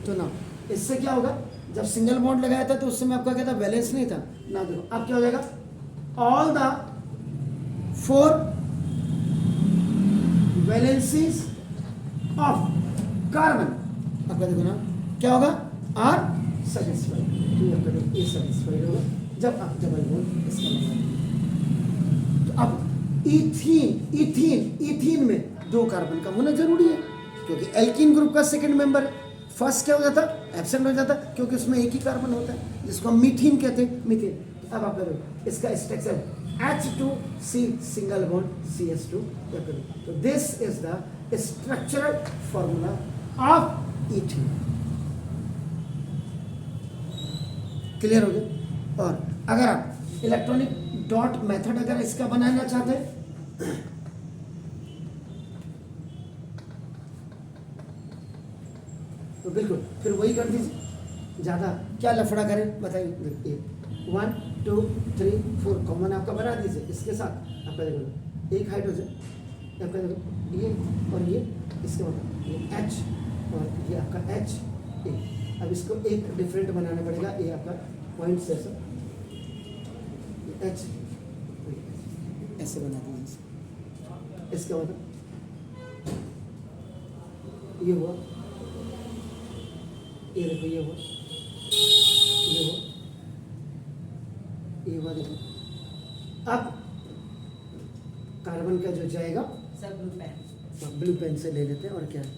S1: तो ना इससे क्या होगा जब सिंगल बॉन्ड लगाया था तो उस समय आपका क्या था बैलेंस नहीं था ना देखो अब क्या हो जाएगा all the 4 valencies of carbon आपका देखो ना क्या होगा आर सेटिस्फाइड तो आपका देखो ये सेटिस्फाइड होगा जब आप डबल बॉन्ड इसका लगाएंगे तो अब इथीन में 2 कार्बन का होना जरूरी है क्योंकि एल्कीन ग्रुप का सेकंड मेंबर फर्स्ट क्या हो जाता एब्सेंट हो जाता क्योंकि उसमें एक ही कार्बन होता है जिसको हम मीथीन कहते हैं मीथेन अब आप देखो इसका structure H2C single bond CH2 so this is the structural formula of ethene clear हो गया और अगर आप इलेक्ट्रॉनिक डॉट मेथड अगर इसका बनाना चाहते हैं तो बिल्कुल फिर वही कर दीजिए ज़्यादा क्या लफड़ा करें बताइए 1 2 3 4 कॉमन आपका बना दीजिए इसके साथ आपका देखो एक हाइड्रोजन आपका देखो ये और ये इसके मतलब ये H और ये आपका H ए अब इसको एक डिफरेंट बनाना पड़ेगा ये आपका पॉइंट से H ऐसे बना दीजिए इसका मतलब ये हुआ ये देखो ये हुआ ये हुआ ये हुआ देखो अब कार्बन का जो जाएगा
S4: सब
S1: ब्लू पेन से ले लेते हैं और क्या है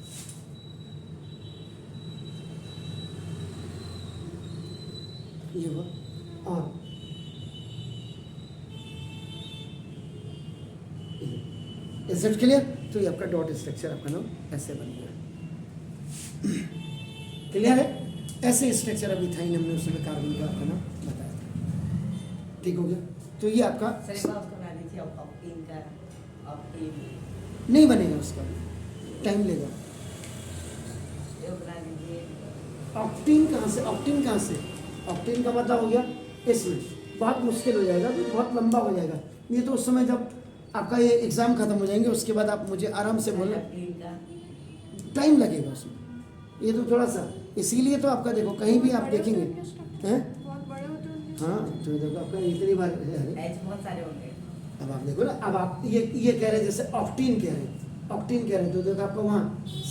S1: ये हुआ और इज इट क्लियर तो ये आपका डॉट स्ट्रक्चर आपका नाम ऐसे बन गया क्लियर है ऐसे स्ट्रक्चर अभी था ही हमने उसमें कार्बन का आपका नाम बताया था ठीक हो गया तो ये आपका
S4: सर एक बार उसको बना दीजिए ऑक्टेन का ऑक्टेन
S1: नहीं बनेगा उसका टाइम लेगा
S4: ये बना दीजिए
S1: ऑक्टेन कहाँ से ऑक्टेन का मतलब हो गया इसमें बहुत मुश्किल हो जाएगा तो बहुत लंबा हो जाएगा ये तो उस समय जब आपका ये एग्ज़ाम ख़त्म हो जाएंगे उसके बाद आप मुझे आराम से बोलना
S4: ऑक्टेन का
S1: टाइम लगेगा उसमें ये तो थोड़ा सा इसीलिए तो आपका देखो कहीं भी आप देखेंगे हैं
S3: बहुत बड़े होते हैं
S1: हाँ तो देखो आपका इतनी बार है
S4: एच बहुत सारे होंगे
S1: अब आप देखो ना अब आप ये कह रहे हैं जैसे ऑक्टीन कह रहे हैं तो देखो आपका वहाँ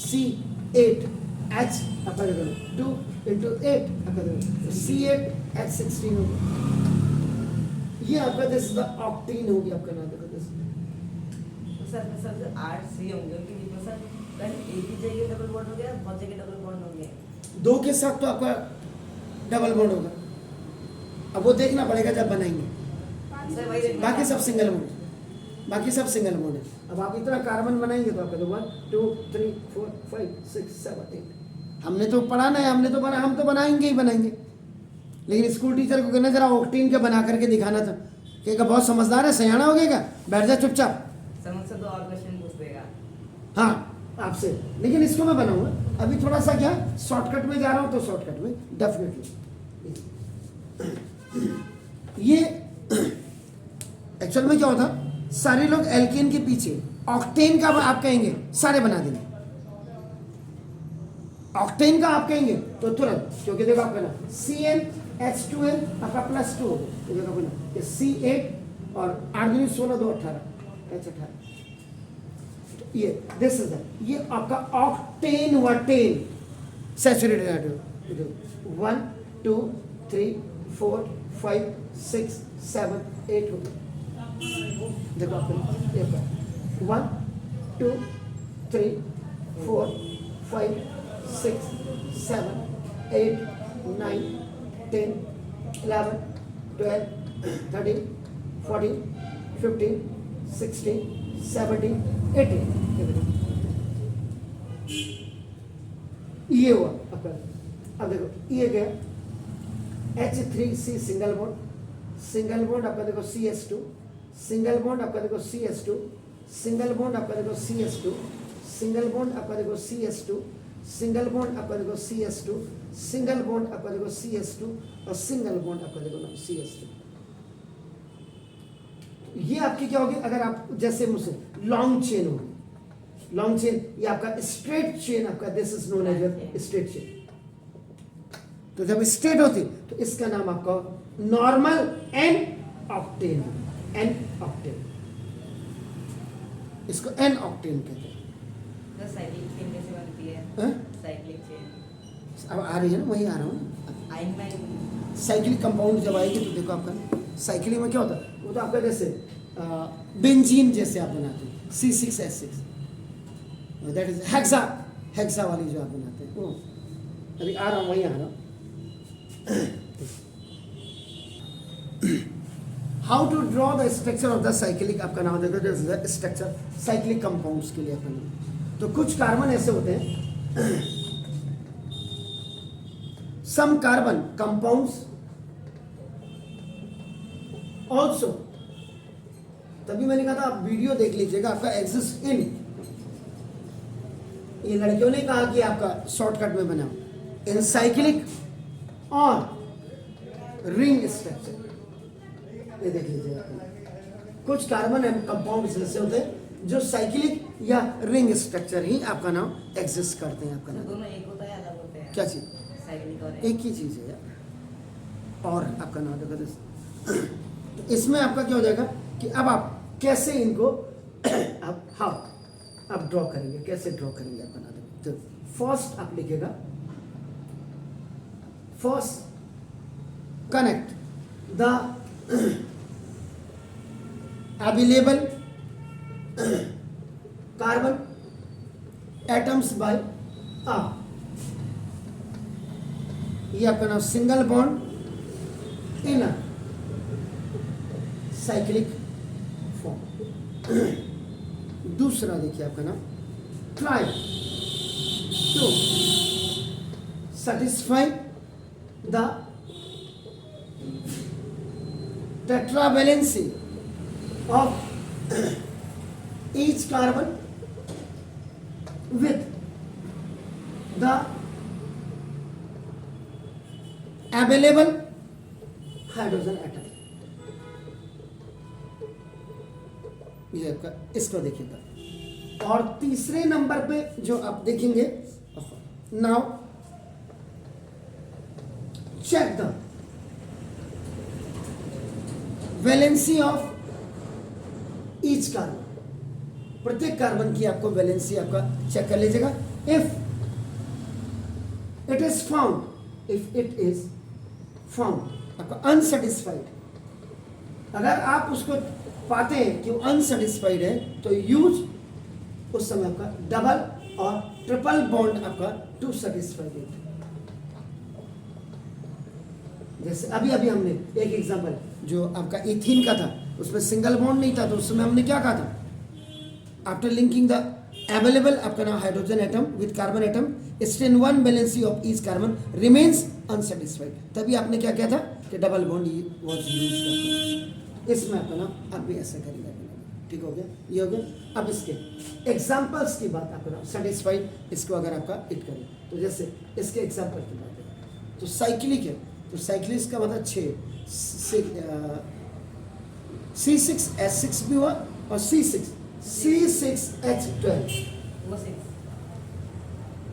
S1: C8H आपका देखो 2 into 8 आपका देखो C8H16 होगा ये आपका दिस द ऑक्टीन होगी आपका नाम देखो दिस
S4: तो सर में सबसे 8 सी होंगे उनके बीच में सर कहीं एक ही जगह डबल बॉन्ड हो गया बहुत जगह डबल बॉन्ड होंगे
S1: 2 के साथ तो आपका डबल बॉन्ड होगा अब वो देखना पड़ेगा जब बनाएंगे
S4: सर वही देखना
S1: बाकी सब सिंगल बॉन्ड है अब आप इतना कार्बन बनाएंगे तो आपका तो 1 2 3 4 5 6 7 8 हमने तो पढ़ाना है हम तो बनाएंगे ही बनाएंगे लेकिन स्कूल टीचर को कहना जरा ऑक्टीन के बना करके दिखाना था कहेगा बहुत समझदार है सयाना हो गया बैठ जा चुपचाप
S4: सर मुझसे तो और क्वेश्चन पूछ देगा
S1: हाँ आपसे लेकिन इसको मैं बनाऊंगा अभी थोड़ा सा क्या शॉर्टकट में जा रहा हूं तो शॉर्टकट में डेफिनेटली ये एक्चुअल में क्या होता, सारे लोग एल्केन के पीछे ऑक्टेन का आप कहेंगे सारे बना देंगे, ऑक्टेन का आप कहेंगे तो तुरंत, क्योंकि देखो आपका ना CnH2n आपका +2 हो गया, तो देखो अपना ये C8 और 8 दूनी 16 2 18 H18, ये दिस इज ये आपका ऑक्टेन वर्टेन सैचुरेटेड हाइड्रोजन 1 2 3 4 5 6 7 8 हो गया, देखो आपका 1 2 3 4 5 6 7 8 9 10 11 12 13 14 15 16 17 18, ये हुआ आपका। अब देखो ये गया H3C सिंगल बॉन्ड आपका देखो CH2 सिंगल बॉन्ड आपका देखो CH2 सिंगल बॉन्ड आपका देखो CH2 सिंगल बॉन्ड आपका देखो CH2 सिंगल बॉन्ड आपका देखो CH2 सिंगल बॉन्ड आपका देखो CH2 और सिंगल बॉन्ड आपका देखो CH2। ये आपकी क्या होगी, अगर आप जैसे मुझसे लॉन्ग चेन होगी, लॉन्ग चेन ये आपका स्ट्रेट चेन आपका, this is known as straight chain. तो जब स्ट्रेट होती तो इसका नाम आपका normal n octane, n octane, इसको एन ऑक्टेन कहते हैं।
S4: साइक्लिक चेन कैसे बनती है? साइक्लिक चेन
S1: अब आ रही है ना, वही आ रहा हूँ।
S4: आएंगे
S1: साइक्लिक कंपाउंड जब आएगी तो देखो आपका साइक्लिक में क्या होता है, वो तो आपका जैसे बेंजीन जैसे आप बनाते हैं C6H6, दैट इज हेक्सा वाली जो आप बनाते हैं वो अभी आ रहा हूँ, वही आ रहा हूँ। How to draw the structure of the cyclic, आपका नाम देखो स्ट्रक्चर साइक्लिक कंपाउंड्स के लिए अपना। तो कुछ कार्बन ऐसे होते हैं, सम कार्बन कंपाउंड्स ऑल्सो, तभी मैंने कहा था आप वीडियो देख लीजिएगा, आपका एग्जिस्ट इन, ये लड़कियों ने कहा कि आपका शॉर्टकट में बनाओ, इन साइक्लिक और रिंग स्ट्रक्चर। ये देख लीजिएगा, कुछ कार्बन एंड कंपाउंड ऐसे होते हैं जो साइक्लिक या रिंग स्ट्रक्चर ही आपका नाम एग्जिस्ट करते हैं। आपका नाम
S4: दोनों एक होता है अलग होते हैं?
S1: क्या चीज?
S4: साइक्लिक और
S1: एक ही चीज है यार। और आपका नाम देखो तो इसमें आपका क्या हो जाएगा कि अब आप कैसे इनको अब हाउ आप ड्रॉ करेंगे, कैसे ड्रॉ करेंगे आपका नाम देखो। तो फर्स्ट आप लिखिएगा, first connect the available carbon atoms by a, ये आपका नाम single bond in cyclic form. दूसरा देखिए आपका नाम try to satisfy the tetravalency of each carbon with the available hydrogen atom। ये आपका, इसको देखिएगा। और तीसरे नंबर पे जो आप देखेंगे, now check the valency of each carbon, प्रत्येक कार्बन की आपको वैलेंसी आपका चेक कर लीजिएगा। इफ इट इज फाउंड आपका अनसेटिस्फाइड, अगर आप उसको पाते हैं कि वो अनसेटिस्फाइड है तो यूज उस समय आपका डबल और ट्रिपल बॉन्ड आपका टू सेटिस्फाइड। जैसे अभी हमने एक एग्जांपल जो आपका एथीन का था, उसमें सिंगल बॉन्ड नहीं था, तो उस समय हमने क्या कहा था, आफ्टर लिंकिंग द अवेलेबल आपका नाम hydrogen atom with carbon atom strain one valency of each carbon remains unsatisfied, तभी आपने क्या किया था कि डबल बॉन्ड वाज यूज्ड। इसमें आपका नाम आप भी ऐसा करिएगा, ठीक। ठीक हो गया, ये हो गया। अब इसके एग्जाम्पल्स की बात आप करो, सेटिस्फाइड इसको अगर आपका इट करें तो जैसे इसके एग्जाम्पल की बात है तो साइक्लिक है, तो साइक्लिक का मतलब 6 C6H6 भी हुआ और C6H12
S4: वो 6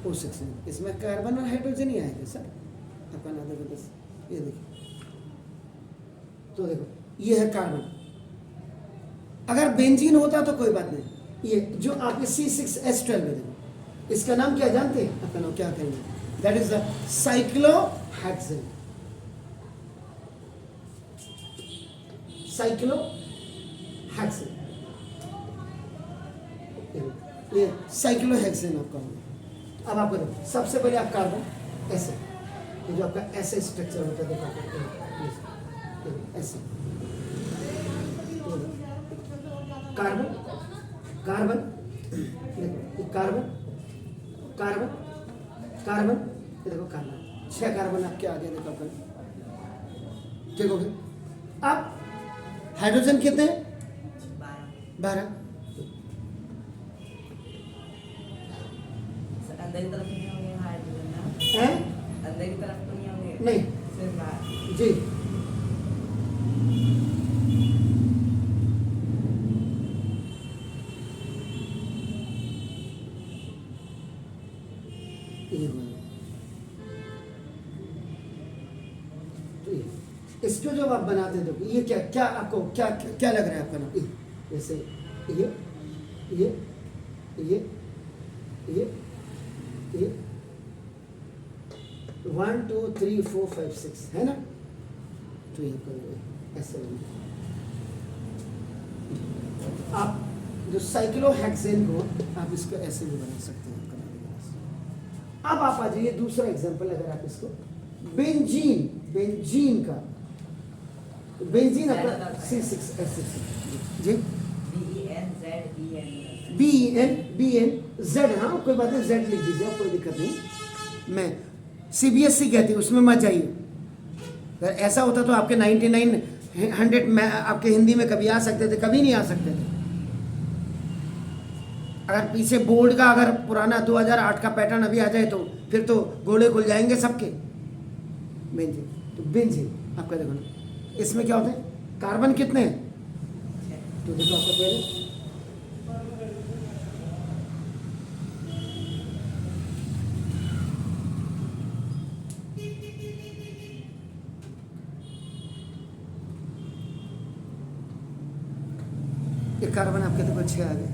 S1: O6 है। इसमें कार्बन और हाइड्रोजन ही आएगा सर आपका ना। देखो बस ये देखो, तो देखो ये है कार्बन। अगर बेंजीन होता तो कोई बात नहीं, ये जो आपके C6H12 में देखो, इसका नाम क्या जानते हैं? आपका नाम क्या कहेंगे? That is the cyclohexane. Cyclohexane, ये साइक्लोहेक्सेन आपका होगा। अब आपको देखो, सबसे पहले आप कार्बन ऐसे, ये जो आपका ऐसे स्ट्रक्चर होता है देखो ऐसे, कार्बन कार्बन देखो, कार्बन कार्बन कार्बन, ये देखो कार्बन, 6 कार्बन आपके आगे देखो आपका, ठीक हो गया। अब हाइड्रोजन कितने हैं? 12।
S4: अंदर की तरफ नहीं होंगे हाइड्रोजन ना,
S1: हैं?
S4: अंदर की तरफ तो नहीं होंगे,
S1: नहीं
S4: सिर्फ बाहर।
S1: जी, ये हुआ। तो ये इसको जब आप बनाते हैं तो ये क्या क्या आपको क्या क्या लग रहा है आपका नाम? जैसे ये ये ये ये ये 1 2 3 4 5 6 है ना? तो ये करोगे ऐसे आप जो साइक्लोहेक्सेन को आप इसको ऐसे भी बना सकते हैं। अब आप आ जाइए दूसरा एग्जांपल, अगर आप इसको बेंजीन, बेंजीन का बेंजीन अपना C6H6 जी, BEN हाँ कोई बात नहीं, Z लिख दीजिए, कोई दिक्कत नहीं। मैं CBSE कहती हूँ, उसमें मत जाइए। अगर ऐसा होता तो आपके 99 100 में आपके हिंदी में कभी आ सकते थे, कभी नहीं आ सकते थे। अगर पीछे बोर्ड का अगर पुराना 2008 का पैटर्न अभी आ जाए तो फिर तो गोले खुल जाएंगे सबके। बेंजीन, तो बेंजीन आपका देखो ना, इसमें क्या होते हैं? कार्बन कितने हैं? तो देखो आपका पहले ये कार्बन आपके देखो 6 आ गए,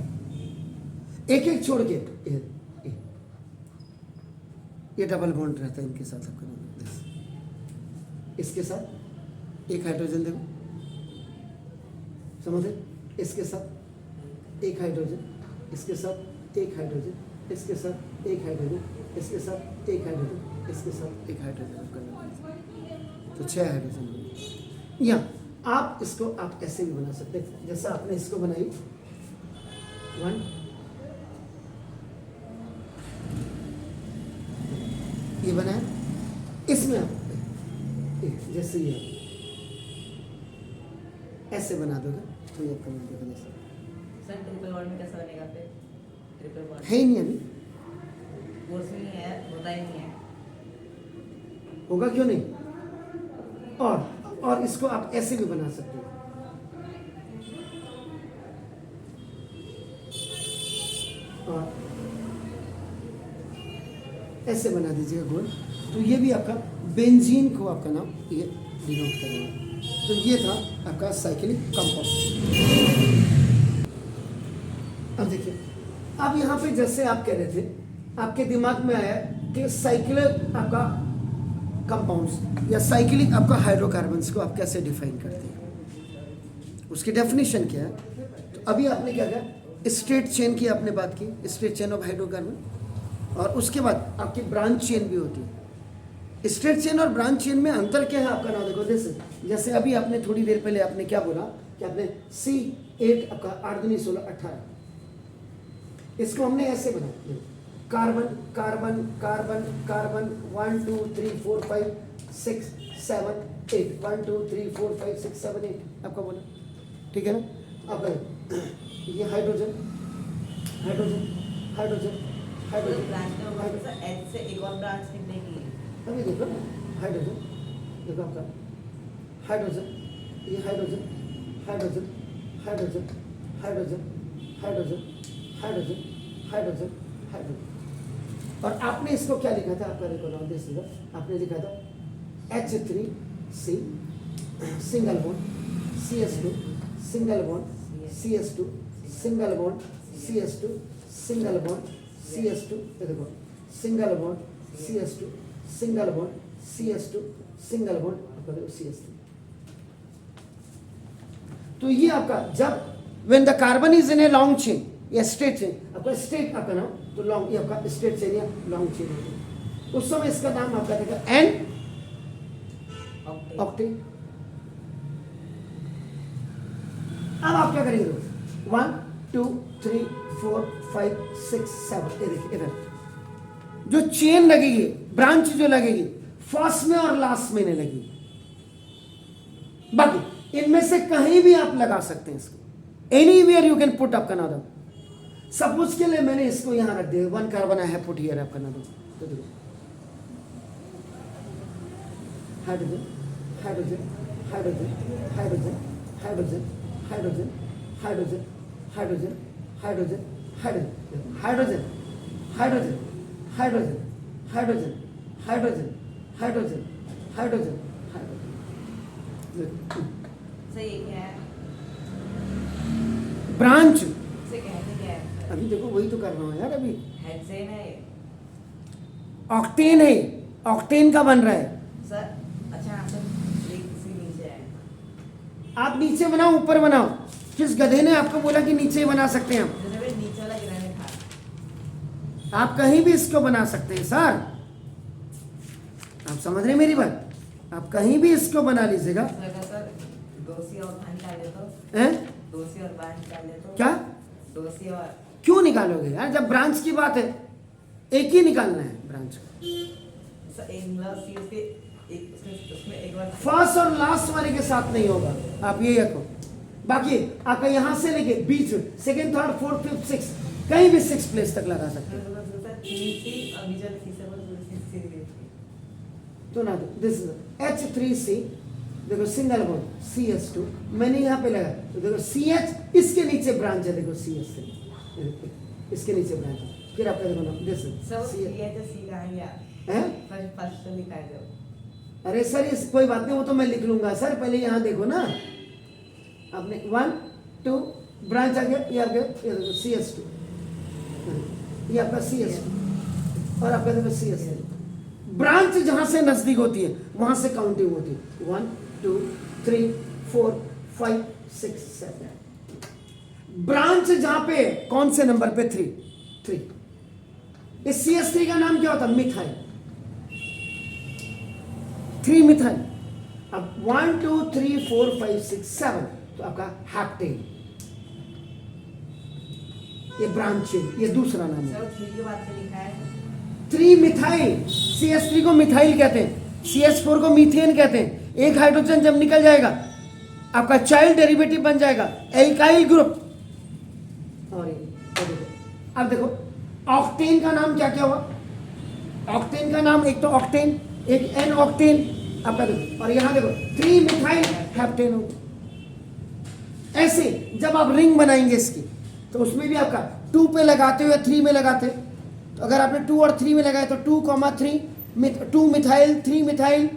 S1: एक एक छोड़ के ये डबल बॉन्ड रहता है इनके साथ आपका, इसके साथ एक हाइड्रोजन देखो, समझे? इसके साथ एक हाइड्रोजन, इसके साथ एक हाइड्रोजन, इसके साथ एक हाइड्रोजन, इसके साथ एक हाइड्रोजन, इसके साथ एक हाइड्रोजन, तो 6 हाइड्रोजन। या आप इसको आप ऐसे भी बना सकते हैं, जैसा आपने इसको बनाई 1 ये बनाया, इसमें आप जैसे ये ऐसे बना दोगे तो ये आपका बन जाएगा। जैसे
S4: सर ट्रिपल बॉन्ड में कैसा बनेगा फिर? ट्रिपल बॉन्ड
S1: है ही नहीं अभी,
S4: कोर्स में नहीं है, होता ही नहीं है।
S1: होगा क्यों नहीं? और इसको आप ऐसे भी बना सकते हो, और ऐसे बना दीजिएगा गोल, तो ये भी आपका बेंजीन को आपका नाम ये डिनोट करेगा। तो ये था आपका साइक्लिक कंपाउंड। अब देखिए, अब यहाँ पे जैसे आप कह रहे थे, आपके दिमाग में आया कि साइक्लिक आपका कंपाउंड्स या साइक्लिक आपका हाइड्रोकार्बन्स को आप कैसे डिफाइन करते हैं, उसकी डेफिनेशन क्या है? तो अभी आपने क्या कहा, स्ट्रेट चेन की आपने बात की, स्ट्रेट चेन ऑफ हाइड्रोकार्बन, और उसके बाद आपकी ब्रांच चेन भी होती है। स्ट्रेट चेन और ब्रांच चेन में अंतर क्या है आपका नाम देखो। जैसे अभी आपने थोड़ी देर पहले आपने क्या बोला कि आपने C8 आपका 8 दूनी 16 18, इसको हमने ऐसे बनाया, कार्बन कार्बन कार्बन कार्बन 1 2 3 4 5 6 7 8 1 2 3 4 5 6 7 8 आपका बोला, ठीक है ना? आपका ये hydrogen hydrogen hydrogen hydrogen
S4: branch का मतलब सर एच से एक और ब्रांच निकलेगी।
S1: अभी देखो हाइड्रोजन, देखो आपका हाइड्रोजन, ये hydrogen hydrogen hydrogen hydrogen hydrogen hydrogen hydrogen hydrogen. और आपने इसको क्या लिखा था, आपका देखो नाम दिस इज, आपने लिखा था H3C single bond CS2 single bond CS2 single bond CS2 single bond CS2, देखो single bond CS2 single bond CS2 single bond, आपका देखो CS3। तो ये आपका जब when the carbon is in a long chain या straight chain, आपका straight आपका नाम तो long, ये आपका straight chain या long chain होगा, उस समय इसका नाम आपका देगा N ऑक्टेन। अब आप क्या करेंगे, 1 2 3 4 5 6 7, ये देखिए इधर जो चेन लगेगी, ब्रांच जो लगेगी फर्स्ट में और लास्ट में नहीं लगेगी, बाकी इनमें से कहीं भी आप लगा सकते हैं इसको, एनीवेयर यू कैन पुट आपका नाम। सपोज के लिए मैंने इसको यहां रख दिया, 1 carbon I have put here आपका नाम, तो देखो hydrogen hydrogen hydrogen hydrogen hydrogen hydrogen hydrogen hydrogen hydrogen hydrogen hydrogen hydrogen hydrogen hydrogen hydrogen hydrogen hydrogen.
S4: Sir ये क्या है?
S1: ब्रांच,
S4: इसे कहते क्या है?
S1: अभी देखो वही तो कर रहा हूँ यार, अभी
S4: हेक्सेन है ये?
S1: ऑक्टेन है, ऑक्टेन का बन रहा है।
S4: सर अच्छा सर एक सी नीचे है।
S1: आप नीचे बनाओ ऊपर बनाओ, किस गधे ने आपको बोला कि नीचे ही बना सकते हैं हम?
S4: जैसे मैंने नीचे वाला गिराने था।
S1: आप कहीं भी इसको बना सकते हैं सर, आप समझ रहे हैं मेरी बात, आप कहीं भी इसको बना लीजिएगा।
S4: सर दोसी और बाहर निकाल दे तो?
S1: हैं?
S4: दोसी और बाहर निकाल दे तो?
S1: क्या
S4: दोसी और
S1: क्यों निकालोगे यार, जब ब्रांच की बात है एक ही निकालना है ब्रांच का।
S4: सर एक मतलब सी उसके एक उसमें एक बार
S1: फर्स्ट और लास्ट वाले के साथ नहीं होगा, आप ये रखो। बाकी आपका यहां से लेके बीच second third fourth fifth six, कहीं भी 6 प्लेस तक लगा सकते हैं। तो ना दिस H3C, देखो सिंगल बॉन्ड CS2, मैंने यहाँ पे लगा, तो देखो CH इसके नीचे ब्रांच है, देखो CS3 इसके नीचे ब्रांच है, फिर आपका देखो ना दिस है। अरे सर इस कोई बात नहीं, वो तो मैं लिख लूंगा सर, पहले यहाँ देखो ना, आपने 1 2 ब्रांच आ गया, ये आ गया, ये देखो CS2, ये आपका CS2 और आपका देखो CS3। ब्रांच जहां से नजदीक होती है वहां से काउंटिंग होती है, 1 2 3 4 5 6 7। ब्रांच जहां पे कौन से नंबर पे 3। इस CS3 का नाम क्या होता है, मिथाइल, 3 मिथाइल। अब 1 2 3 4 5 6 7, तो आपका हेप्टेन, ये ब्रांच है, ये दूसरा नाम है। 3 मिथाइल, CS3 को मिथाइल कहते हैं, CS4 को मीथेन कहते हैं। एक हाइड्रोजन जब निकल जाएगा आपका चाइल्ड डेरिवेटिव बन जाएगा एल्काइल ग्रुप। और अब देखो ऑक्टेन का नाम क्या क्या हुआ, ऑक्टेन का नाम एक तो ऑक्टेन, एक एन ऑक्टेन आपका देखो, और यहां देखो 3 मिथाइल हेप्टेन हो। ऐसे जब आप रिंग बनाएंगे इसकी, तो उसमें भी आपका 2 पे लगाते हो या 3 में लगाते हो, तो अगर आपने 2 और 3 में लगाए तो 2,3 2 मिथाइल 3 मिथाइल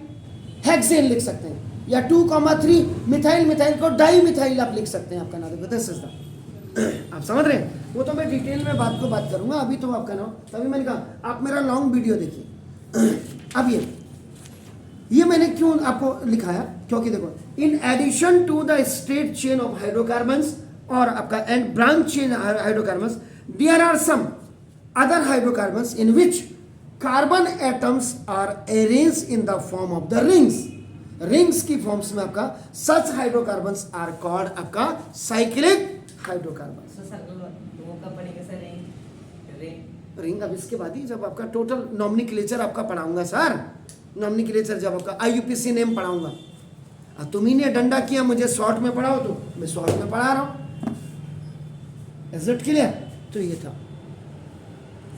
S1: हेक्सेन लिख सकते हैं, या 2,3 मिथाइल मिथाइल को डाई मिथाइल आप लिख सकते हैं, आपका नाम देखो दिस इज द। आप समझ रहे हैं, वो तो मैं डिटेल में बात करूंगा, अभी तो आपका नाम, तभी मैंने कहा आप मेरा लॉन्ग वीडियो देखिए। अब ये मैंने क्यों आपको लिखाया, क्योंकि देखो in addition to the straight chain of hydrocarbons और आपका and branch chain hydrocarbons, there are some other hydrocarbons in which carbon atoms are arranged in the form of the rings की फॉर्म्स में आपका such hydrocarbons are called आपका cyclic hydrocarbons। Ring अब इसके बाद ही जब आपका टोटल नॉमिनक्लेचर आपका पढ़ाऊंगा सर, नॉमिनक्लेचर जब आपका IUPAC नेम पढ़ाऊंगा। तुम ही ने डंडा किया मुझे शॉर्ट में पढ़ाओ, तो मैं शॉर्ट में पढ़ा रहा हूँ। Is it clear? तो ये था